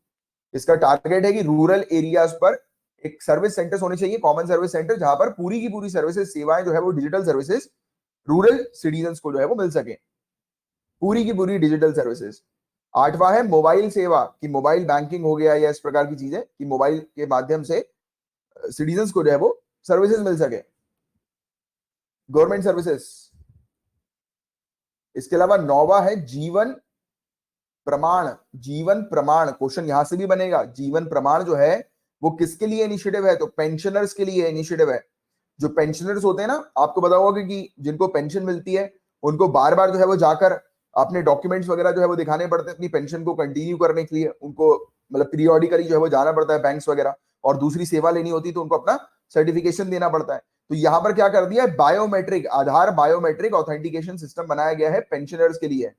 इसका टारगेट है कि रूरल एरियाज पर एक सर्विस सेंटर्स होने चाहिए, कॉमन सर्विस सेंटर, जहां पर पूरी की पूरी सर्विसेज, सेवाएं जो है वो डिजिटल सर्विसेज रूरल सिटीजंस को जो है वो मिल सके, पूरी की पूरी डिजिटल सर्विसेज। 8वां है मोबाइल सेवा, कि मोबाइल बैंकिंग हो गया या इस प्रकार की चीजें, कि मोबाइल के माध्यम से सिटीजंस को जो है वो सर्विसेज मिल सके, गवर्नमेंट सर्विसेज। इसके अलावा 9वां है जीवन प्रमाण, जीवन प्रमाण, क्वेश्चन यहां से भी बनेगा। जीवन प्रमाण जो है वो किसके लिए इनिशिएटिव है, तो पेंशनर्स के लिए इनिशिएटिव है। जो पेंशनर्स होते हैं ना, आपको पता होगा कि जिनको पेंशन मिलती है उनको बार बार जो है वो जाकर अपने डॉक्यूमेंट्स वगैरह जो है वो दिखाने पड़ते हैं अपनी पेंशन को कंटिन्यू करने के लिए। उनको मतलब पीरियोडिकली जो है वो जाना पड़ता है बैंक्स वगैरह, और दूसरी सेवा लेनी होती है तो उनको अपना सर्टिफिकेशन देना पड़ता है। तो यहां पर क्या कर दिया है, बायोमेट्रिक, आधार बायोमेट्रिक ऑथेंटिकेशन सिस्टम बनाया गया है पेंशनर्स के लिए।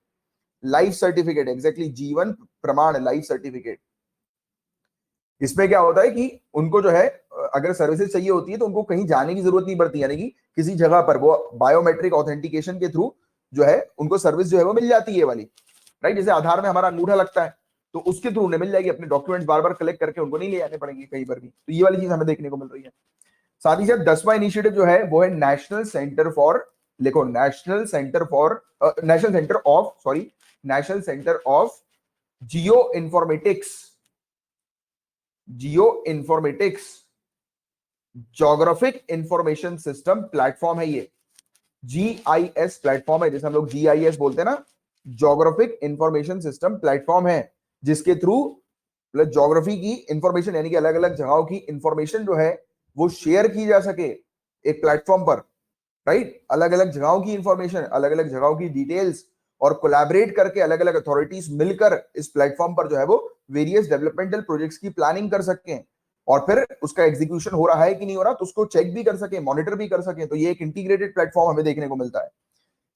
लाइफ सर्टिफिकेट, एग्जैक्टली, जीवन प्रमाण लाइफ सर्टिफिकेट। इसमें क्या होता है कि उनको जो है अगर सर्विसेज चाहिए होती है तो उनको कहीं जाने की जरूरत नहीं पड़ती, यानी कि किसी जगह पर वो बायोमेट्रिक ऑथेंटिकेशन के थ्रू जो है उनको सर्विस जो है वो मिल जाती है वाली, राइट। जैसे आधार में हमारा अंगूठा लगता है तो उसके थ्रू उन्हें मिल जाएगी, अपने डॉक्यूमेंट्स बार बार कलेक्ट करके उनको नहीं ले जाने पड़ेंगे कहीं पर भी। तो ये वाली चीज हमें देखने को मिल रही है। साथ ही साथ 10वां इनिशिएटिव जो है वो है नेशनल सेंटर फॉर, लिखो national centre for, national centre of geo informatics, geo informatics geographic information system platform है ये। जीआईएस प्लेटफॉर्म है, जैसे हम लोग जीआईएस बोलते हैं ना, जोग्राफिक इंफॉर्मेशन सिस्टम प्लेटफॉर्म है, जिसके थ्रू मतलब ज्योग्राफी की इंफॉर्मेशन यानी कि अलग अलग जगहों की इंफॉर्मेशन जो है वो शेयर की जा सके एक प्लेटफॉर्म पर, राइट। अलग अलग जगहों की इंफॉर्मेशन, अलग अलग जगहों की डिटेल्स, और कोलैबोरेट करके अलग अलग अथॉरिटीज मिलकर इस प्लेटफॉर्म पर जो है वो वेरियस डेवलपमेंटल प्रोजेक्ट्स की प्लानिंग कर सकते हैं, और फिर उसका एग्जीक्यूशन हो रहा है कि नहीं हो रहा तो उसको चेक भी कर सके, मॉनिटर भी कर सके। तो ये एक इंटीग्रेटेड प्लेटफॉर्म हमें देखने को मिलता है।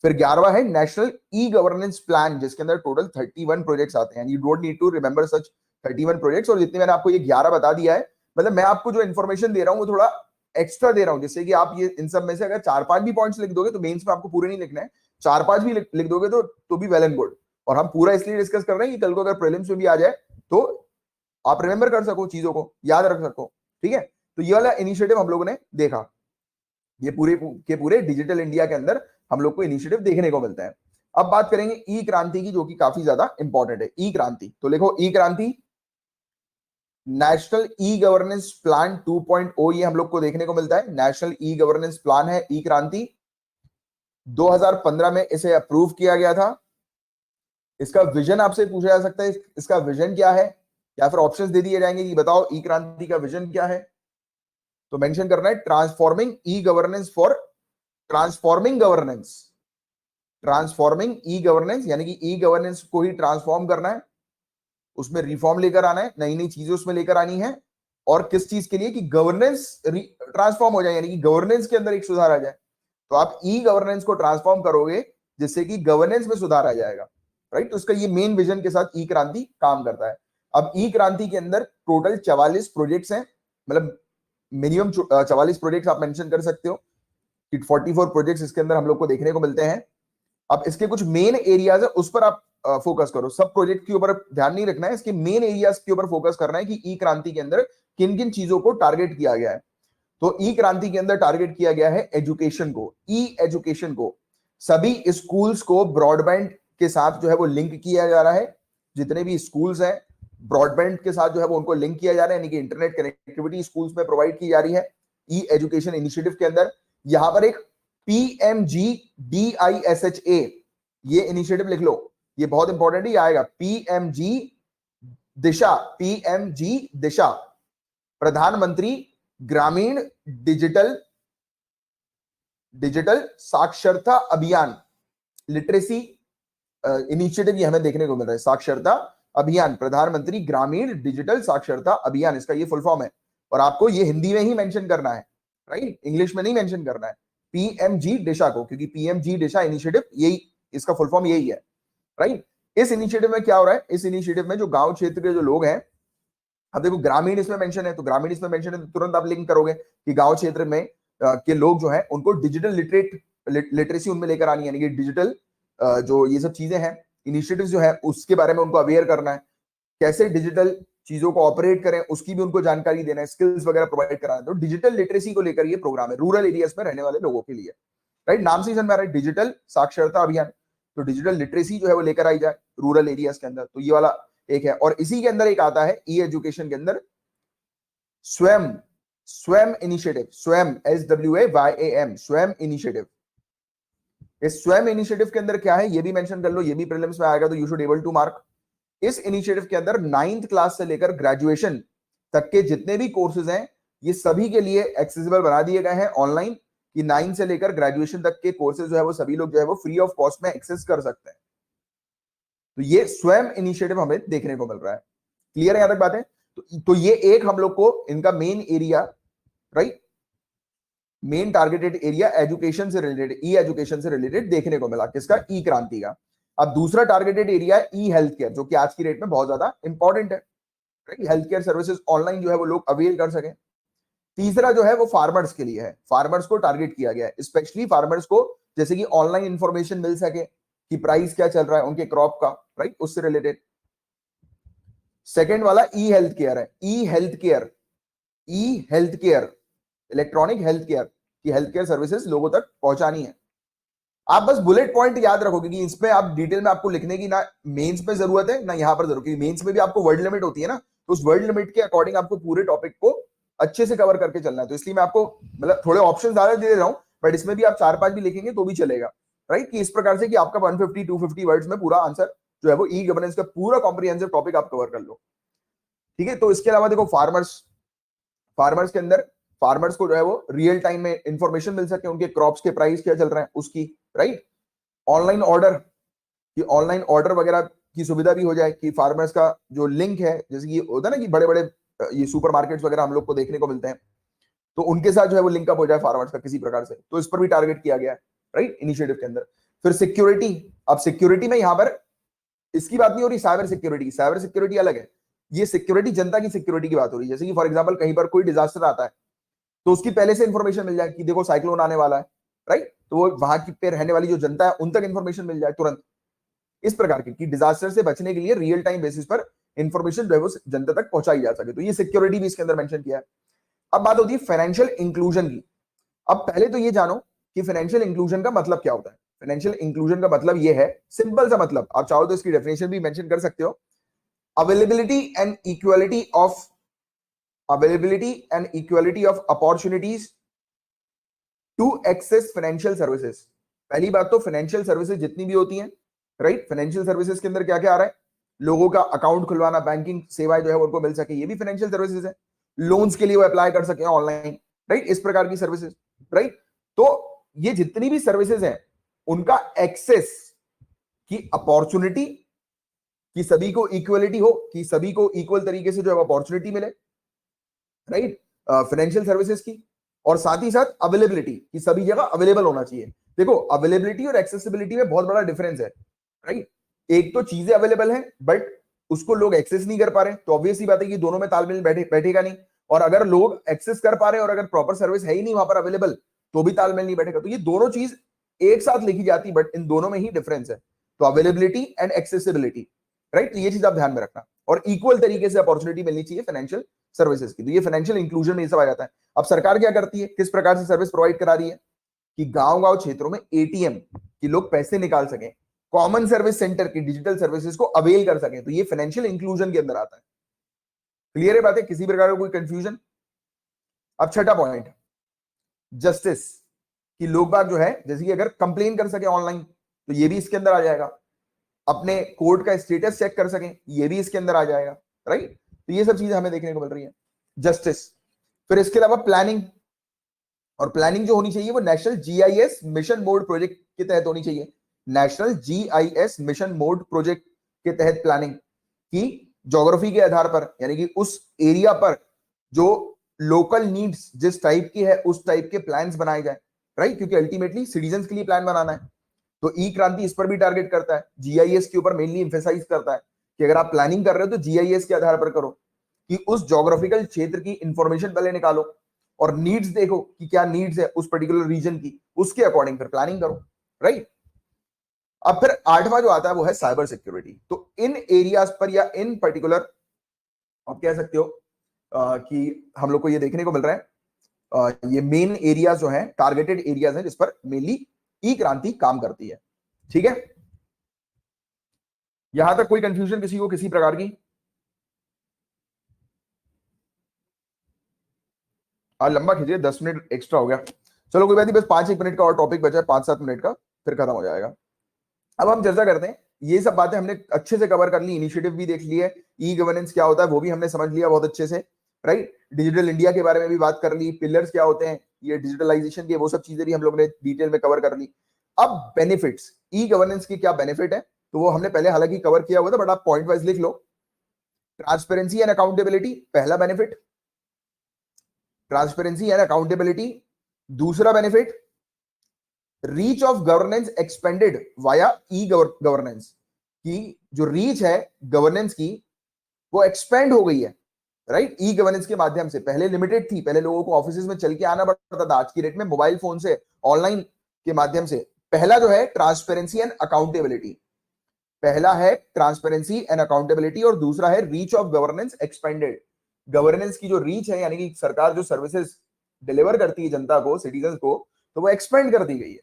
फिर 11वां है नेशनल ई गवर्नेंस प्लान, जिसके अंदर टोटल 31 प्रोजेक्ट्स आते हैं। You don't need to remember such 31 projects, और जितने मैंने आपको ये 11 बता दिया है, मतलब मैं आपको जो इन्फॉर्मेशन दे रहा हूं वो थोड़ा एक्स्ट्रा दे रहा हूं, जिससे कि आप ये इन सब में से अगर 4-5 भी पॉइंट्स लिख दोगे तो मेंस में आपको पूरे नहीं लिखना है, 4-5 भी लिख दोगे तो भी वेल एंड गुड। और हम पूरा इसलिए डिस्कस कर रहे हैं कि कल को अगर प्रीलिम्स में भी आ जाए तो आप रिमेंबर कर सको, चीजों को याद रख सको, ठीक है। तो ये वाला इनिशिएटिव हम लोगों ने देखा, ये पूरे के पूरे डिजिटल इंडिया के अंदर हम लोग को इनिशिएटिव देखने को मिलता है। अब बात करेंगे ई क्रांति की, जो कि काफी ज्यादा इंपॉर्टेंट है। ई क्रांति, तो लिखो ई क्रांति, नेशनल ई गवर्नेंस प्लान 2.0, ये हम लोग को देखने को मिलता है। नेशनल ई गवर्नेंस प्लान है ई क्रांति, 2015 में इसे अप्रूव किया गया था। इसका विजन आपसे पूछा जा सकता है, इसका विजन क्या है, या फिर ऑप्शंस दे दिए जाएंगे कि बताओ ई क्रांति का विजन क्या है। तो मेंशन करना है transforming e governance for transforming governance, transforming e governance यानी कि ई गवर्नेंस को ही ट्रांसफॉर्म करना है, उसमें रिफॉर्म लेकर आना है, नई नई चीजें उसमें लेकर आनी है। और किस चीज के लिए, कि गवर्नेंस ट्रांसफॉर्म हो जाए, यानी कि गवर्नेंस के अंदर एक सुधार आ जाए। तो आप ई गवर्नेंस को ट्रांसफॉर्म करोगे जिससे कि गवर्नेंस में सुधार आ जाएगा, राइट। तो उसका ये मेन विजन के साथ ई क्रांति काम करता है। अब ई क्रांति के अंदर टोटल 44 प्रोजेक्ट्स हैं, मतलब मिनिमम 44 प्रोजेक्ट्स आप मेंशन कर सकते हो कि 44 प्रोजेक्ट्स इसके अंदर हम लोग को देखने को मिलते हैं। अब इसके कुछ मेन एरियाज है, उस पर आप फोकस करो, सब प्रोजेक्ट के ऊपर ध्यान नहीं रखना है, इसके मेन एरियाज के ऊपर फोकस करना है कि ई क्रांति के अंदर किन किन चीजों को टारगेट किया गया है। तो ई क्रांति के अंदर टारगेट किया गया है एजुकेशन को, ई एजुकेशन को। सभी स्कूल्स को ब्रॉडबैंड के साथ जो है वो लिंक किया जा रहा है, जितने भी स्कूल्स हैं ब्रॉडबैंड के साथ जो है वो उनको लिंक किया जा रहा है, यानी कि इंटरनेट कनेक्टिविटी स्कूल्स में प्रोवाइड की जा रही है ई एजुकेशन इनिशिएटिव के अंदर। यहां पर एक PMGDISHA, ये इनिशिएटिव लिख लो, ये बहुत इंपॉर्टेंट है, ये आएगा PMG दिशा, PMG दिशा, प्रधानमंत्री ग्रामीण डिजिटल साक्षरता अभियान, लिटरेसी इनिशिएटिव ये हमें देखने को मिल रहा है। साक्षरता अभियान, प्रधानमंत्री ग्रामीण डिजिटल साक्षरता अभियान, इसका ये फुल फॉर्म है। और आपको ये हिंदी में ही मेंशन करना है, राइट, इंग्लिश में नहीं मेंशन करना है पीएमजी दिशा को, क्योंकि पीएमजी दिशा इनिशिएटिव यही, इसका फुल फॉर्म यही है, राइट। इस इनिशिएटिव में क्या हो रहा है, इस इनिशिएटिव में जो गांव क्षेत्र के जो लोग हैं, अब देखो ग्रामीण इसमें मेंशन है, तो ग्रामीण इसमें मेंशन है तो तुरंत आप लिंक करोगे कि गांव क्षेत्र में के लोग जो है उनको डिजिटल लिटरेसी उनमें लेकर आनी है, यानी कि डिजिटल जो ये सब चीजें हैं, इनिशिएटिव्स जो है उसके बारे में उनको अवेयर करना है, कैसे डिजिटल चीजों को ऑपरेट करें उसकी भी उनको जानकारी देना है, स्किल्स वगैरह प्रोवाइड कराना है। तो डिजिटल लिटरेसी को लेकर ये प्रोग्राम है रूरल एरियाज में रहने वाले लोगों के लिए, राइट। नाम से ही समझ में आ रहा है डिजिटल साक्षरता अभियान, तो डिजिटल लिटरेसी जो है वो लेकर आई जाए रूरल एरियाज के अंदर, तो ये वाला एक है। और इसी के अंदर एक आता है ई एजुकेशन के अंदर स्वयं, स्वयं इनिशिएटिव, स्वयं SWAYAM, स्वयं इनिशिएटिव। इस स्वयं इनिशिएटिव के अंदर क्या है ये भी मेंशन कर लो, ये भी प्रीलिम्स में आएगा तो you should able to mark. इस इनिशिएटिव के अंदर 9th क्लास से लेकर ग्रेजुएशन तक के जितने भी कोर्सेज हैं ये सभी के लिए एक्सेसिबल बना दिए गए हैं ऑनलाइन, कि 9 से लेकर ग्रेजुएशन तक के कोर्सेज जो है वो सभी लोग जो है वो फ्री ऑफ कॉस्ट में एक्सेस कर सकते हैं। तो ये स्वयं इनिशिएटिव हमें देखने को मिल रहा है। क्लियर है यहां तक बातें? तो ये एक हम लोग को इनका main area, right, main targeted area education से रिलेटेड, ई एजुकेशन से रिलेटेड देखने को मिला, किसका, ई क्रांति का। अब दूसरा टारगेटेड एरिया है ई हेल्थ केयर, जो कि आज की डेट में बहुत ज्यादा इंपॉर्टेंट है। Right, health care services online जो है वो लोग अवेल कर सकें। तीसरा जो है वो फार्मर्स के लिए है, फार्मर्स को टारगेट किया गया है, स्पेशली फार्मर्स को, जैसे कि ऑनलाइन इंफॉर्मेशन मिल सके कि प्राइस क्या चल रहा है उनके क्रॉप का, राइट, उससे रिलेटेड। सेकेंड वाला ई हेल्थ केयर है, e health care, e health care, electronic health care की हेल्थ केयर सर्विसेज लोगों तक पहुंचानी है। आप बस बुलेट पॉइंट याद रखोगे कि इसमें आप डिटेल में आपको लिखने की ना मेंस में जरूरत है ना यहां पर जरूरत, क्योंकि मेंस में भी आपको वर्ड लिमिट होती है ना, तो उस वर्ड लिमिट के अकॉर्डिंग आपको पूरे टॉपिक को अच्छे से कवर करके चलना है। तो इसलिए मैं आपको मतलब थोड़े ऑप्शन ज्यादा दे रहा हूं, बट इसमें भी आप 4-5 भी लिखेंगे तो भी चलेगा, राइट, कि इस प्रकार से कि आपका 150-250 वर्ड्स में पूरा आंसर जो है वो ई गवर्नेंस का पूरा कॉम्प्रिहेंसिव टॉपिक आप कवर कर लो। ठीक है, तो इसके अलावा देखो फार्मर्स के अंदर फार्मर्स को जो है वो रियल टाइम में इंफॉर्मेशन मिल सके, उनके क्रॉप्स के प्राइस क्या चल रहे हैं उसकी, राइट। ऑनलाइन ऑर्डर, कि ऑनलाइन ऑर्डर वगैरह की सुविधा भी हो जाए, कि फार्मर्स का जो लिंक है, जैसे कि होता है ना कि बड़े बड़े ये सुपरमार्केट्स वगैरह हम लोग को देखने को मिलते हैं, तो उनके साथ जो है वो लिंकअप हो जाए फार्मर्स का किसी प्रकार से, तो इस पर भी टारगेट किया गया है, राइट, इनिशिएटिव के अंदर। फिर सिक्योरिटी, अब सिक्योरिटी में यहां पर इसकी बात नहीं हो रही, साइबर सिक्योरिटी, साइबर सिक्योरिटी अलग है, ये सिक्योरिटी जनता की सिक्योरिटी की बात हो रही है। जैसे कि फॉर एग्जांपल कहीं पर कोई डिजास्टर आता है तो उसकी पहले से इंफॉर्मेशन मिल जाए कि देखो साइक्लोन आने वाला है, राइट, तो वो वहां की पे रहने वाली जो जनता है उन तक इंफॉर्मेशन मिल जाए तुरंत, इस प्रकार की कि डिजास्टर से बचने के लिए रियल टाइम बेसिस पर इंफॉर्मेशन जो है वो जनता तक पहुंचाई जा सके, तो ये सिक्योरिटी भी इसके अंदर मेंशन किया है। अब बात होती है फाइनेंशियल इंक्लूजन की। अब पहले तो ये जानो कि फाइनेंशियल इंक्लूजन का मतलब क्या होता है। फाइनेंशियल इंक्लूजन का मतलब ये है, सिंपल सा मतलब, आप चाहो तो इसकी डेफिनेशन भी मेंशन कर सकते हो, availability and equality of opportunities to access financial services. पहली बात तो फाइनेंशियल सर्विसेज जितनी भी होती हैं, राइट, फाइनेंशियल सर्विसेज के अंदर क्या क्या आ रहा है, लोगों का अकाउंट खुलवाना, बैंकिंग सेवाएं जो है उनको मिल सके, ये भी फाइनेंशियल सर्विसेज है। लोन्स के लिए वो अप्लाई कर सके ऑनलाइन, राइट, इस प्रकार की सर्विसेज, राइट। तो ये जितनी भी सर्विसेज हैं उनका एक्सेस की अपॉर्चुनिटी, कि सभी को इक्वलिटी हो, कि सभी को इक्वल तरीके से जो है अपॉर्चुनिटी मिले, राइट, फाइनेंशियल सर्विसेज की, और साथ ही साथ अवेलेबिलिटी, कि सभी जगह अवेलेबल होना चाहिए। देखो अवेलेबिलिटी और एक्सेसिबिलिटी में बहुत बड़ा डिफरेंस है, राइट। एक तो चीजें अवेलेबल हैं बट उसको लोग एक्सेस नहीं कर पा रहे, तो ऑब्वियस सी बात है कि दोनों में तालमेल बैठेगा नहीं, और अगर लोग एक्सेस कर पा रहे हैं और अगर प्रॉपर सर्विस है ही नहीं वहां पर अवेलेबल, तो भी तालमेल नहीं बैठेगा। तो ये दोनों चीज एक साथ लिखी जाती, बट इन दोनों में ही डिफरेंस है, तो अवेलेबिलिटी एंड एक्सेसिबिलिटी, राइट, तो ये चीज आप ध्यान में रखना, और इक्वल तरीके से अपॉर्चुनिटी मिलनी चाहिए फाइनेंशियल सर्विसेज की, तो ये फाइनेंशियल इंक्लूजन में ये सब आ जाता है। अब सरकार क्या करती है, किस प्रकार से सर्विस प्रोवाइड करा रही है, कि गांव-गांव क्षेत्रों में एटीएम कि लोग पैसे निकाल सकें, कॉमन सर्विस सेंटर की डिजिटल सर्विसेज को अवेल कर सकें, तो ये फाइनेंशियल इंक्लूजन के अंदर आता है। क्लियर है बातें, किसी प्रकार का कोई कंफ्यूजन? अब छठा पॉइंट, जस्टिस, कि लोग बाग जो है जैसे कि अगर कंप्लेन कर सके ऑनलाइन, तो ये भी इसके अंदर आ जाएगा, अपने कोर्ट का स्टेटस चेक कर सकें, ये भी इसके अंदर आ जाएगा, राइट। तो ये सब चीजें हमें देखने को मिल रही है, जस्टिस। फिर इसके अलावा प्लानिंग, और प्लानिंग जो होनी चाहिए वो national GIS mission mode project के तहत होनी चाहिए, national GIS mission mode project के तहत प्लानिंग, की ज्योग्राफी के आधार पर, यानी कि उस एरिया पर जो लोकल नीड्स जिस टाइप की है उस टाइप के प्लान्स बनाए जाए, राइट, क्योंकि अल्टीमेटली सिटीजन के लिए प्लान बनाना है। तो ई क्रांति इस पर भी टारगेट करता है, जीआईएस के ऊपर मेनली एम्फेसाइज करता है कि अगर आप प्लानिंग कर रहे हो तो जीआईएस के आधार पर करो, कि उस ज्योग्राफिकल क्षेत्र की इंफॉर्मेशन पहले निकालो और नीड्स देखो कि क्या नीड्स है उस पर्टिकुलर रीजन की, उसके अकॉर्डिंग फिर प्लानिंग करो, राइट। अब फिर आठवां जो आता है वो है साइबर सिक्योरिटी। तो इन एरियाज पर या इन पर्टिकुलर आप कह सकते हो कि हम लोग को ये देखने को मिल रहा है, ये मेन एरियाज जो है टारगेटेड एरियाज हैं जिस पर मेनली ई क्रांति काम करती है। ठीक है, यहां तक कोई कंफ्यूजन किसी को किसी प्रकार की? आज लंबा खींचिए, 10 मिनट एक्स्ट्रा हो गया, चलो कोई बात नहीं, बस 5-1 मिनट का और टॉपिक बचा है, 5-7 मिनट का, फिर खत्म हो जाएगा। अब हम चर्चा करते हैं, ये सब बातें हमने अच्छे से कवर कर ली, इनिशिएटिव भी देख लिया है, ई गवर्नेंस क्या होता है वो भी हमने समझ लिया बहुत अच्छे से, राइट। डिजिटल इंडिया के बारे में भी बात कर ली, पिलर्स क्या होते हैं, ये डिजिटलाइजेशन के, वो सब चीजें भी हम लोग ने डिटेल में कवर कर ली। अब बेनिफिट्स, ई गवर्नेंस की क्या बेनिफिट है, तो वो हमने पहले हालांकि कवर किया हुआ था, बट आप पॉइंट वाइज लिख लो। ट्रांसपेरेंसी एंड अकाउंटेबिलिटी पहला बेनिफिट, ट्रांसपेरेंसी एंड अकाउंटेबिलिटी। दूसरा benefit, reach of governance expanded via e governance, की जो रीच है गवर्नेंस की वो एक्सपेंड हो गई है, राइट, ई गवर्नेंस के माध्यम से। पहले लिमिटेड थी, पहले लोगों को ऑफिस में चल के आना पड़ता था, आज की डेट में मोबाइल फोन से, ऑनलाइन के माध्यम से। पहला जो है ट्रांसपेरेंसी एंड अकाउंटेबिलिटी, पहला है ट्रांसपेरेंसी एंड अकाउंटेबिलिटी, और दूसरा है reach of governance expanded. Governance की जो रीच है, यानी कि सरकार जो सर्विसेज डिलीवर करती है जनता को, सिटीजन को, तो वो एक्सपेंड कर दी गई है,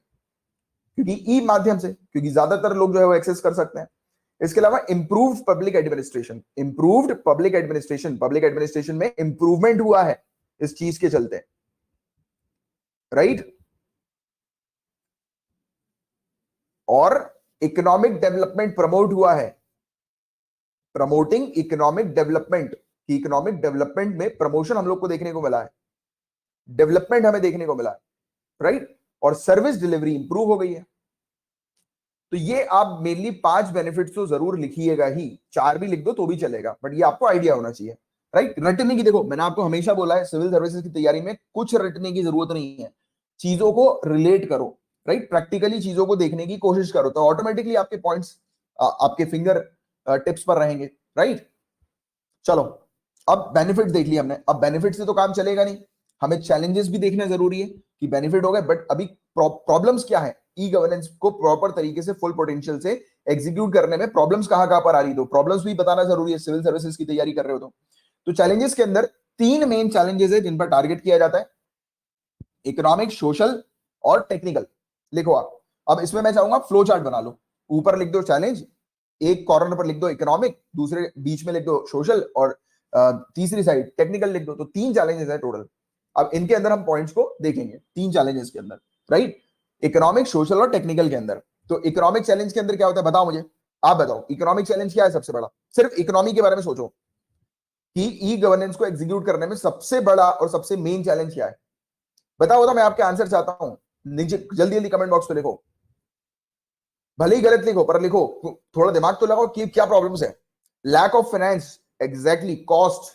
क्योंकि ई माध्यम से, क्योंकि ज्यादातर लोग जो है वो एक्सेस कर सकते हैं। इसके अलावा improved public administration, improved public administration, public administration में इंप्रूवमेंट हुआ है इस चीज के चलते, राइट। और इकोनॉमिक डेवलपमेंट प्रमोट हुआ है, प्रमोटिंग इकोनॉमिक डेवलपमेंट, कि इकोनॉमिक डेवलपमेंट में प्रमोशन हम लोग को देखने को मिला है, डेवलपमेंट हमें देखने को मिला है, राइट। और सर्विस डिलीवरी इंप्रूव हो गई है। तो ये आप मेनली 5 बेनिफिट्स तो जरूर लिखिएगा ही, 4 भी लिख दो तो भी चलेगा, बट ये आपको आइडिया होना चाहिए, राइट। रटने की, देखो मैंने आपको हमेशा बोला है सिविल सर्विसेज की तैयारी में कुछ रटने की जरूरत नहीं है, चीजों को रिलेट करो, राइट, प्रैक्टिकली चीजों को देखने की कोशिश करो, तो ऑटोमेटिकली आपके पॉइंट्स आपके फिंगर टिप्स पर रहेंगे, राइट। चलो, अब बेनिफिट देख लिया हमने, अब बेनिफिट से तो काम चलेगा नहीं, हमें चैलेंजेस भी देखना जरूरी है कि बेनिफिट हो गए, बट अभी प्रॉब्लम्स क्या है, ई गवर्नेंस को प्रॉपर तरीके से फुल पोटेंशियल से एग्जीक्यूट करने में प्रॉब्लम्स कहां पर आ रही, तो प्रॉब्लम्स भी बताना जरूरी है सिविल सर्विसेज की तैयारी कर रहे हो तो चैलेंजेस के अंदर 3 मेन चैलेंजेस है जिन पर टारगेट किया जाता है, इकोनॉमिक, सोशल और टेक्निकल। लिखो आप, अब इसमें मैं चाहूंगा फ्लो चार्ट बना लो, ऊपर लिख दो चैलेंज, एक कॉर्नर पर लिख दो इकोनॉमिक, दूसरे बीच में लिख दो सोशल, और तीसरी साइड टेक्निकल लिख दो, तो 3 चैलेंजेस है टोटल। अब इनके अंदर हम पॉइंट्स को देखेंगे 3 चैलेंजेस के अंदर, राइट, इकोनॉमिक, सोशल और टेक्निकल के अंदर। तो इकोनॉमिक चैलेंज के अंदर क्या होता है, बताओ मुझे, आप बताओ इकोनॉमिक चैलेंज क्या है सबसे बड़ा, सिर्फ इकोनॉमी के बारे में सोचो कि ई गवर्नेंस को एग्जीक्यूट करने में सबसे बड़ा और सबसे मेन चैलेंज क्या है, बताओ बताओ, मैं आपके आंसर चाहता हूं, नीचे जल्दी जल्दी कमेंट बॉक्स पे लिखो, भले ही गलत लिखो पर लिखो, थोड़ा दिमाग तो लगाओ कि क्या प्रॉब्लम्स है। Lack of finance, exactly, cost,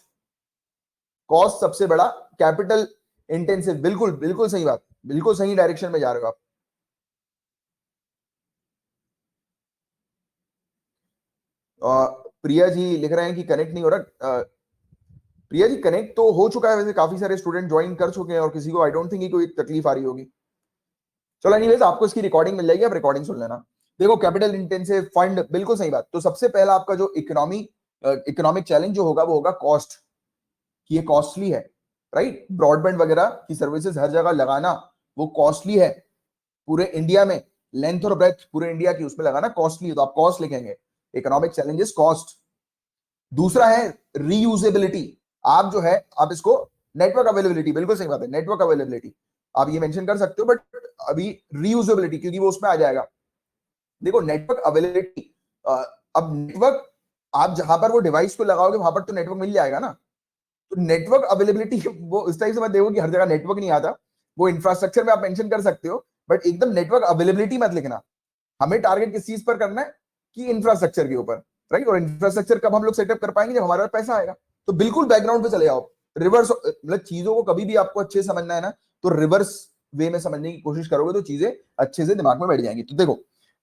cost सबसे बड़ा, कैपिटल इंटेंसिव, बिल्कुल बिल्कुल सही बात, बिल्कुल सही डायरेक्शन में जा रहे हो आप। प्रिया जी लिख रहे हैं कि कनेक्ट नहीं हो रहा, प्रिया जी कनेक्ट तो हो चुका है, वैसे काफी सारे स्टूडेंट ज्वाइन कर चुके हैं और किसी को आई डोंट थिंक कोई तकलीफ आ रही होगी। चलो एनीवेज, आपको इसकी रिकॉर्डिंग मिल जाएगी, आप रिकॉर्डिंग सुन लेना। देखो, कैपिटल इंटेंसिव, फंड, बिल्कुल सही बात। तो सबसे पहला आपका जो इकोनॉमिक चैलेंज जो होगा वो होगा कॉस्ट, कि ये कॉस्टली है, राइट। ब्रॉडबैंड वगैरह की सर्विसेज हर जगह लगाना वो कॉस्टली है, पूरे इंडिया में लेंथ और ब्रेथ पूरे इंडिया की उसमें लगाना कॉस्टली है, तो आप कॉस्ट लिखेंगे, इकोनॉमिक चैलेंजेस कॉस्ट। दूसरा है रीयूजेबिलिटी, आप जो है आप इसको, नेटवर्क अवेलेबिलिटी, बिल्कुल सही बात है, नेटवर्क अवेलेबिलिटी आप ये मेंशन कर सकते हो, बट अभी रीयूजेबिलिटी क्योंकि वो उसमें आ जाएगा। देखो नेटवर्क अवेलेबिलिटी, अब नेटवर्क आप जहां पर वो डिवाइस को लगाओगे वहां पर तो नेटवर्क मिल जाएगा ना, तो नेटवर्क अवेलेबिलिटी वो इस टाइप से मत देखो कि हर जगह नेटवर्क नहीं आता, वो इंफ्रास्ट्रक्चर में आप मेंशन कर सकते हो, बट एकदम नेटवर्क अवेलेबिलिटी मत लिखना। हमें टारगेट किस चीज पर करना है, कि इंफ्रास्ट्रक्चर के ऊपर, राइट। और इंफ्रास्ट्रक्चर कब हम लोग सेटअप कर पाएंगे, जब हमारे पास पैसा आएगा। तो बिल्कुल बैकग्राउंड पे चले जाओ, रिवर्स, मतलब चीजों को कभी भी आपको अच्छे से समझना है ना, तो रिवर्स वे में समझने की कोशिश करोगे तो चीजें अच्छे से दिमाग में बैठ जाएंगी। तो देखो,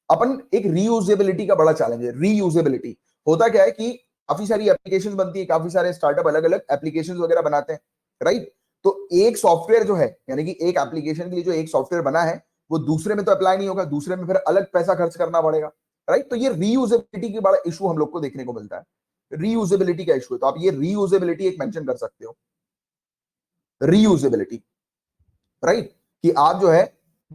अपन एक रीयूजेबिलिटी का बड़ा चैलेंज है। रीयूजेबिलिटी होता क्या है कि काफी सारी एप्लीकेशंस बनती है, काफी सारे स्टार्टअप अलग अलग एप्लीकेशंस वगैरह बनाते हैं, राइट। तो एक सॉफ्टवेयर जो है, यानी कि एक एप्लीकेशन के लिए जो एक सॉफ्टवेयर बना है वो दूसरे में तो अप्लाई नहीं होगा, दूसरे में फिर अलग पैसा खर्च करना पड़ेगा, राइट। तो ये रीयूजेबिलिटी की बड़ा इशू हम लोग को देखने को मिलता है, रीयूजेबिलिटी का इशू है, तो आप ये रीयूजेबिलिटी एक मेंशन कर सकते हो, रीयूजेबिलिटी, राइट। कि आप जो है,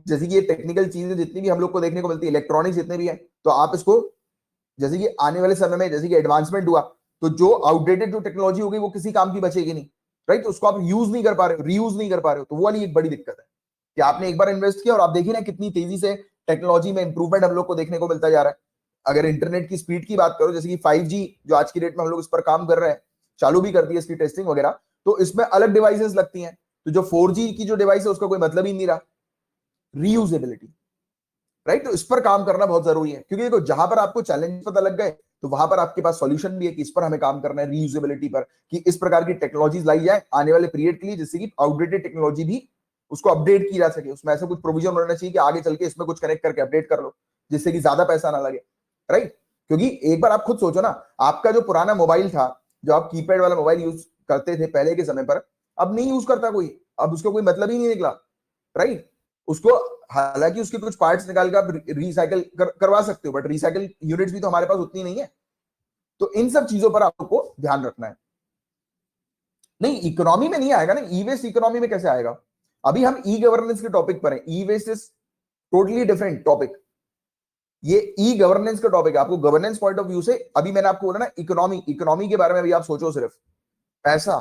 जैसे कि ये टेक्निकल चीजें जितनी भी हम लोग को देखने को मिलती है, इलेक्ट्रॉनिक्स जितने भी है, तो आप इसको, जैसे कि आने वाले समय में जैसे कि एडवांसमेंट हुआ, तो जो आउटडेटेड जो टेक्नोलॉजी होगी वो किसी काम की बचेगी नहीं, राइट। तो उसको आप यूज नहीं कर पा रहे हो, रीयूज नहीं कर पा रहे हो, तो वो वाली एक बड़ी दिक्कत है कि आपने एक बार इन्वेस्ट किया और आप देखिए ना कितनी तेजी से टेक्नोलॉजी में इंप्रूवमेंट हम लोग को देखने को मिलता जा रहा है। अगर इंटरनेट की स्पीड की बात करो, जैसे कि 5G जो आज की डेट में हम लोग इस पर काम कर रहे हैं, चालू भी कर दी है इसकी टेस्टिंग वगैरह, तो इसमें अलग डिवाइसेस लगती हैं, तो जो 4G की जो डिवाइस है उसका कोई मतलब ही नहीं रहा, रीयूजेबिलिटी, राइट। तो इस पर काम करना बहुत जरूरी है, क्योंकि देखो जहां पर आपको चैलेंज पता लग गए तो वहां पर आपके पास सॉल्यूशन भी है कि इस पर हमें काम करना है, रीयूजेबिलिटी पर, कि इस प्रकार की टेक्नोलॉजीज लाई जाए आने वाले पीरियड के लिए, जिससे कि आउटडेटेड टेक्नोलॉजी भी उसको अपडेट की जा सके, उसमें ऐसा कुछ प्रोविजन होना चाहिए कि आगे चल के इसमें कुछ कनेक्ट करके अपडेट कर लो, जिससे कि ज्यादा पैसा ना लगे, राइट। क्योंकि एक बार आप खुद सोचो ना, आपका जो पुराना मोबाइल था जो आप कीपैड वाला मोबाइल यूज करते थे पहले के समय पर, अब नहीं यूज करता कोई, अब उसको कोई मतलब ही नहीं निकला, राइट। उसको हालांकि उसके कुछ पार्ट्स निकाल कर आप रिसाइकल करवा सकते हो, बट रिसाइकल यूनिट्स भी तो हमारे पास उतनी नहीं है। तो इन सब चीजों पर आपको ध्यान रखना है। नहीं, इकोनॉमी में नहीं आएगा ना, ई वेस्ट इकोनॉमी में कैसे आएगा? अभी हम ई गवर्नेंस के टॉपिक पर हैं, e waste is totally different topic. ये ई गवर्नेंस का टॉपिक है, आपको गवर्नेंस पॉइंट ऑफ व्यू से, अभी मैंने आपको बोला ना इकोनॉमी, इकोनॉमी के बारे में अभी आप सोचो सिर्फ पैसा।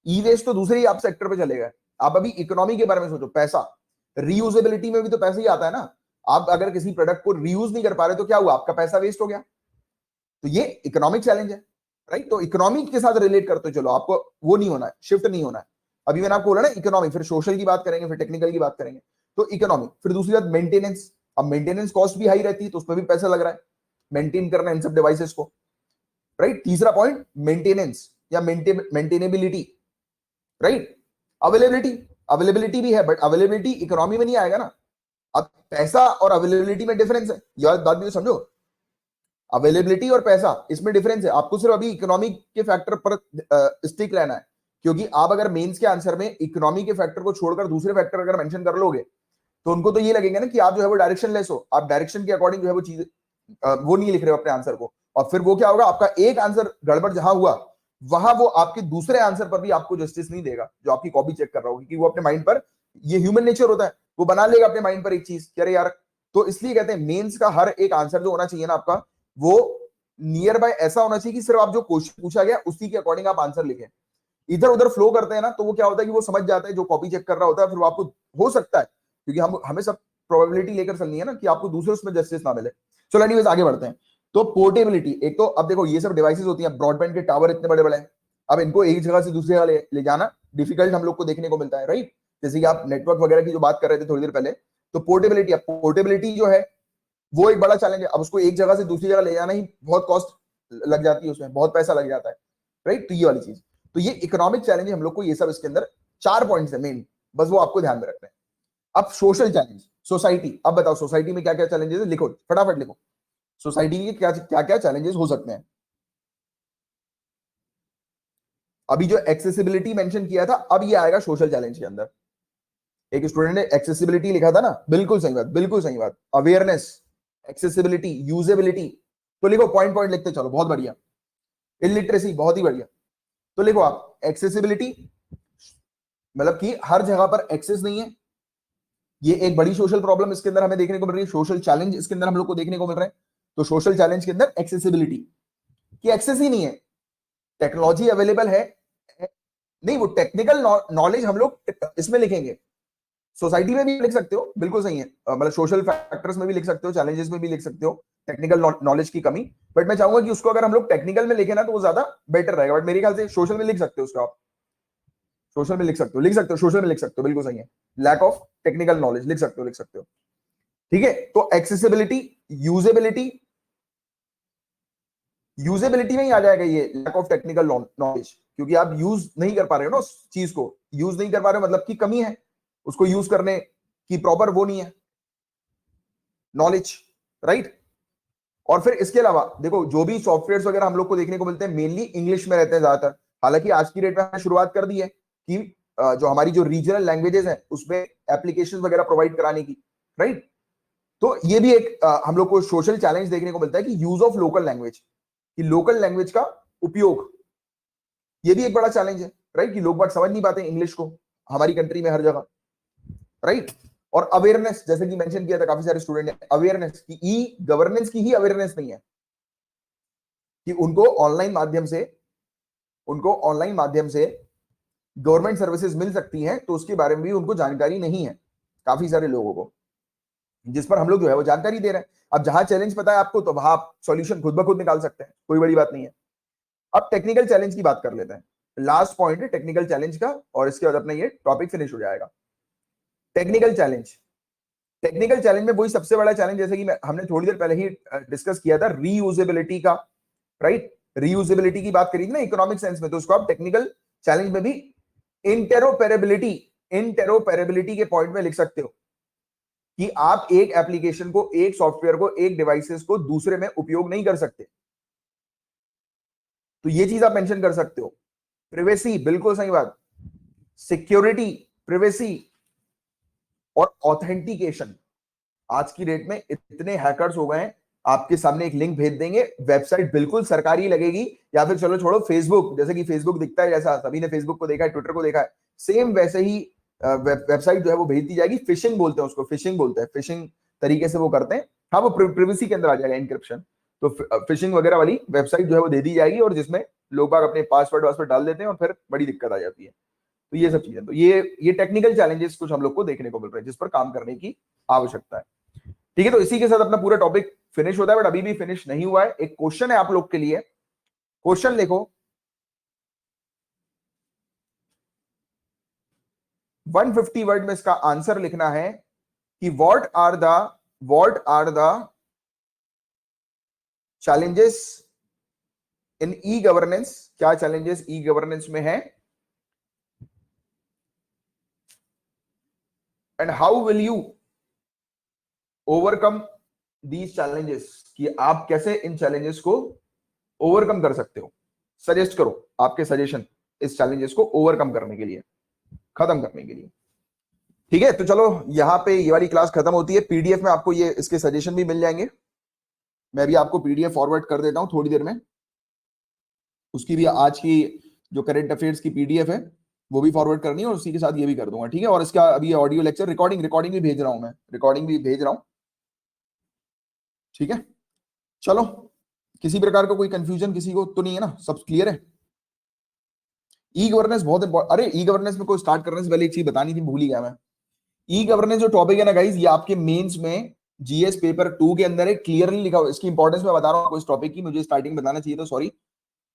ई वेस्ट तो दूसरे ही आप सेक्टर पे चले गए, आप अभी इकोनॉमी के बारे में सोचो, पैसा। रीयूजेबिलिटी में भी तो पैसा ही आता है ना। आप अगर किसी प्रोडक्ट को रीयूज नहीं कर पा रहे तो क्या हुआ, आपका पैसा वेस्ट हो गया। तो ये इकोनॉमिक चैलेंज है, राइट। तो इकोनॉमिक के साथ रिलेट करते चलो, आपको वो नहीं होना है, शिफ्ट नहीं होना है। अभी मैंने आपको बोला ना इकोनॉमिक, फिर सोशल की बात करेंगे, फिर टेक्निकल की बात करेंगे। तो इकोनॉमिक, फिर दूसरी बात मेंटेनेंस। अब मेंटेनेंस कॉस्ट भी हाई रहती है, तो उसमें भी पैसा लग रहा है मेंटेन करना इन सब डिवाइसेस को, राइट। तीसरा पॉइंट मेंटेनेंस या मेंटेनेबिलिटी, राइट। अवेलेबिलिटी, अवेलेबिलिटी भी है, बट अवेलेबिलिटी इकोनॉमी में नहीं आएगा ना। अब पैसा और अवेलेबिलिटी में डिफरेंस है, यह बात भी तो समझो। अवेलेबिलिटी और पैसा, इसमें डिफरेंस है। आपको सिर्फ अभी इकोनॉमिक के फैक्टर पर स्टिक रहना है, क्योंकि आप अगर मेंस के आंसर में इकोनॉमी के फैक्टर को छोड़कर दूसरे फैक्टर अगर मेंशन कर लोगे तो उनको तो ये लगेगा ना कि आप जो है वो डायरेक्शन लेस हो, आप डायरेक्शन के अकॉर्डिंग जो है वो चीज वो नहीं लिख रहे हो अपने आंसर को। और फिर वो क्या होगा, आपका एक आंसर गड़बड़ जहां हुआ वहां वो आपके दूसरे आंसर पर भी आपको जस्टिस नहीं देगा जो आपकी कॉपी चेक कर रहा होगा, क्योंकि वो अपने माइंड पर, ये ह्यूमन नेचर होता है, वो बना लेगा अपने माइंड पर एक चीज कि अरे यार। तो इसलिए कहते हैं मेंस का हर एक आंसर जो होना चाहिए ना आपका, वो नियर बाय ऐसा होना चाहिए कि सिर्फ आप जो क्वेश्चन पूछा गया उसी के अकॉर्डिंग आप आंसर लिखें। इधर उधर फ्लो करते हैं ना, तो वो क्या होता है कि वो समझ जाता है जो कॉपी चेक कर रहा होता है, फिर वो आपको हो सकता है, क्योंकि हमें सब प्रोबेबिलिटी लेकर चलनी है ना कि आपको दूसरे उसमें जस्टिस ना मिले। चलो एनीवेज आगे बढ़ते हैं। तो पोर्टेबिलिटी, एक तो अब देखो ये सब डिवाइसेस होती हैं, ब्रॉडबैंड के टावर इतने बड़े बड़े हैं, अब इनको एक जगह से दूसरी जगह ले जाना डिफिकल्ट हम लोग को देखने को मिलता है, राइट। जैसे कि आप नेटवर्क वगैरह की जो बात कर रहे थे थोड़ी देर पहले, तो पोर्टेबिलिटी जो है वो एक बड़ा चैलेंज है। अब उसको एक जगह से दूसरी जगह ले जाना ही बहुत कॉस्ट लग जाती है, उसमें बहुत पैसा लग जाता है, राइट। तो ये वाली चीज, तो ये इकोनॉमिक चैलेंज हम लोग को, ये सब इसके अंदर 4 पॉइंट्स है मेन, बस वो आपको ध्यान में रखना है। अब सोशल चैलेंज, सोसाइटी, अब बताओ सोसाइटी में क्या क्या चैलेंजेस है, लिखो फटाफट लिखो, सोसाइटी के क्या क्या क्या चैलेंजेस हो सकते हैं। अभी जो एक्सेसिबिलिटी मेंशन किया था, अब ये आएगा सोशल चैलेंज के अंदर। एक स्टूडेंट ने एक्सेसिबिलिटी लिखा था ना, बिल्कुल सही बात, बिल्कुल सही बात। अवेयरनेस, एक्सेसिबिलिटी, यूजेबिलिटी, तो लिखो पॉइंट पॉइंट लिखते चलो, बहुत बढ़िया। इलिटरेसी, बहुत ही बढ़िया। तो लिखो आप एक्सेसिबिलिटी, मतलब कि हर जगह पर एक्सेस नहीं है, ये एक बड़ी सोशल प्रॉब्लम इसके अंदर हमें देखने को मिल रही है, सोशल चैलेंज इसके अंदर हम लोग को देखने को मिल रहा है। तो सोशल चैलेंज के अंदर एक्सेसिबिलिटी की एक्सेस ही नहीं है, टेक्नोलॉजी अवेलेबल है नहीं, वो टेक्निकल नॉलेज हम लोग इसमें लिखेंगे, सोसाइटी में भी लिख सकते हो, बिल्कुल सही है, मतलब सोशल फैक्टर्स में भी लिख सकते हो, चैलेंजेस में भी लिख सकते हो, टेक्निकल नॉलेज की कमी। बट मैं चाहूंगा कि उसको अगर हम लोग टेक्निकल में लिखे ना तो वो ज्यादा बेटर रहेगा, बट मेरे ख्याल से सोशल में लिख सकते हो उसको आप, सोशल में लिख सकते हो, लिख सकते हो, सोशल में लिख सकते हो, बिल्कुल सही है। लैक ऑफ टेक्निकल नॉलेज लिख सकते हो, लिख सकते हो, ठीक है। तो एक्सेसिबिलिटी, यूजेबिलिटी, यूजेबिलिटी में ही आ जाएगा ये लैक ऑफ टेक्निकल नॉलेज, क्योंकि आप यूज नहीं कर पा रहे हो ना उस चीज को, यूज नहीं कर पा रहे हो मतलब की कमी है, उसको यूज करने की प्रॉपर वो नहीं है नॉलेज, राइट। और फिर इसके अलावा देखो जो भी सॉफ्टवेयर वगैरह हम लोग को देखने को मिलते हैं मेनली इंग्लिश में रहते हैं ज्यादातर, हालांकि आज की डेट में हमने शुरुआत कर दी है कि जो हमारी जो रीजनल लैंग्वेजेस हैं उसमें एप्लीकेशन वगैरह प्रोवाइड कराने की, राइट। तो ये भी एक हम लोग को सोशल चैलेंज देखने को मिलता है कि यूज ऑफ लोकल लैंग्वेज, कि लोकल लैंग्वेज का उपयोग, ये भी एक बड़ा चैलेंज है, राइट, कि लोग बात समझ नहीं पाते इंग्लिश को हमारी कंट्री में हर जगह, राइट। और अवेयरनेस, जैसे कि मेंशन किया था काफी सारे स्टूडेंट ने, अवेयरनेस की, ई गवर्नेंस की ही अवेयरनेस नहीं है कि उनको ऑनलाइन माध्यम से गवर्नमेंट सर्विसेज मिल सकती हैं, तो उसके बारे में भी उनको जानकारी नहीं है काफी सारे लोगों को, जिस पर हम लोग जो है वो जानकारी दे रहे हैं। अब जहां चैलेंज पता है आपको तो वहां आप सॉल्यूशन खुद ब खुद निकाल सकते हैं, कोई बड़ी बात नहीं है। अब टेक्निकल चैलेंज की बात कर लेते हैं, लास्ट पॉइंट है टेक्निकल चैलेंज का, और इसके बाद अपना ये टॉपिक फिनिश हो जाएगा। टेक्निकल चैलेंज, टेक्निकल चैलेंज में वही सबसे बड़ा चैलेंज, जैसे कि हमने थोड़ी देर पहले ही डिस्कस किया था रीयूजेबिलिटी का, राइट। रीयूजेबिलिटी की बात करी थी ना इकोनॉमिक सेंस में, तो उसको आप टेक्निकल चैलेंज में भी इंटेरोपेरेबिलिटी, इंटेरोपेरेबिलिटी के पॉइंट में लिख सकते हो कि आप एक एप्लीकेशन को, एक सॉफ्टवेयर को, एक डिवाइसेस को दूसरे में उपयोग नहीं कर सकते, तो ये चीज आप मेंशन कर सकते हो। प्रिवेसी, बिल्कुल सही बात। सिक्योरिटी, प्रिवेसी और ऑथेंटिकेशन। आज की डेट में इतने हैकर्स हो गए हैं, आपके सामने एक लिंक भेज देंगे, वेबसाइट बिल्कुल सरकारी लगेगी, या फिर चलो छोड़ो फेसबुक, जैसे कि फेसबुक दिखता है, जैसा सभी ने फेसबुक को देखा है, ट्विटर को देखा है, सेम वैसे ही वेबसाइट जो है वो भेज दी जाएगी। फिशिंग बोलते हैं उसको, फिशिंग बोलते हैं, फिशिंग तरीके से वो करते हैं। हाँ, वो प्रिवेसी के अंदर आ जाएगा, इंक्रिप्शन। तो फिशिंग वगैरह वाली वेबसाइट जो है वो दे दी जाएगी, और जिसमें लोग बाग अपने पासवर्ड डाल देते हैं और फिर बड़ी दिक्कत आ जाती है। तो ये सब चीजें, तो ये टेक्निकल चैलेंजेस कुछ हम लोग को देखने को मिल रहे हैं, जिस पर काम करने की आवश्यकता है। ठीक है, तो इसी के साथ अपना पूरा टॉपिक फिनिश होता है, बट अभी भी फिनिश नहीं हुआ है। एक क्वेश्चन है आप लोग के लिए, क्वेश्चन देखो। 150 वर्ड में इसका आंसर लिखना है कि what are the challenges in e governance. क्या चैलेंजेस ई गवर्नेंस में है, and how will you overcome these challenges, कि आप कैसे इन चैलेंजेस को ओवरकम कर सकते हो। सजेस्ट करो आपके सजेशन इस चैलेंजेस को ओवरकम करने के लिए, खत्म करने के लिए। ठीक है, तो चलो यहां पे ये वाली क्लास खत्म होती है। पीडीएफ में आपको ये इसके सजेशन भी मिल जाएंगे। मैं भी आपको पीडीएफ फॉरवर्ड कर देता हूं थोड़ी देर में। उसकी भी आज की जो करंट अफेयर्स की पीडीएफ है वो भी फॉरवर्ड करनी है, और उसी के साथ ये भी कर दूंगा। ठीक है, और इसका अभी ऑडियो लेक्चर रिकॉर्डिंग भी भेज रहा हूं मैं, रिकॉर्डिंग भी भेज रहा हूं। ठीक है, चलो, किसी प्रकार का कोई कंफ्यूजन किसी को तो नहीं है ना, सब क्लियर है। ई गवर्नेंस बहुत इंपॉर्टेंट। अरे ई गवर्नेंस में कोई स्टार्ट करने से पहले एक चीज बतानी थी, भूल ही गया मैं। ई गवर्नेंस जो टॉपिक है ना गाइस, ये आपके मेंस में जीएस पेपर 2 के अंदर है, क्लियरली लिखा हुआ। इसकी इंपॉर्टेंस मैं बता रहा हूं आपको इस टॉपिक की, मुझे स्टार्टिंग बताना चाहिए था, सॉरी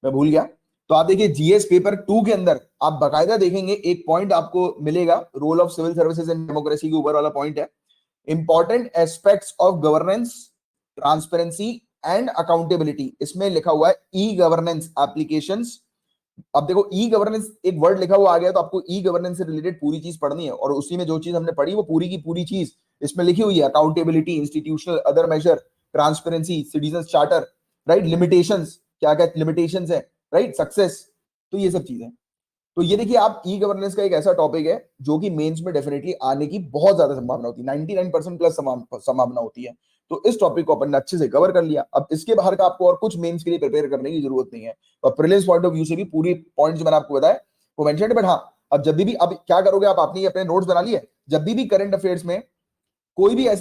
मैं भूल गया। तो आप देखिए जीएस पेपर 2 के अंदर आप बकायदा देखेंगे, एक पॉइंट आपको मिलेगा, role of civil services and democracy के ऊपर वाला पॉइंट है, important aspects of governance, transparency and accountability. इसमें लिखा हुआ है ई गवर्नेंस एप्लीकेशंस। अब देखो ई गवर्नेंस एक वर्ड लिखा हुआ आ गया, तो आपको ई गवर्नेंस से रिलेटेड पूरी चीज पढ़नी है, और उसी में जो चीज हमने पढ़ी वो पूरी की पूरी चीज इसमें लिखी हुई है। Accountability, institutional other measure, transparency, citizen charter, right, limitations, क्या क्या लिमिटेशंस है, राइट, सक्सेस, तो ये सब चीजें। तो ये देखिए आप, ई गवर्नेंस का एक ऐसा टॉपिक है जो कि मेंस में डेफिनेटली आने की बहुत ज्यादा संभावना होती है, 99% प्लस संभावना होती है। तो इस टॉपिक को अपन ने अच्छे से कवर कर लिया। अब इसके बाहर का आपको और कुछ मेंस के लिए प्रिपेयर करने की जरूरत नहीं है, और प्रीलिम्स पॉइंट ऑफ व्यू से भी पूरी पॉइंट्स मैंने आपको बताया वो मेंशन। बट हाँ, अब जब भी अब क्या करोगे, आप अपनी अपने नोट्स बना लिए, जब भी करंट अफेयर्स में कोई भी ऐसी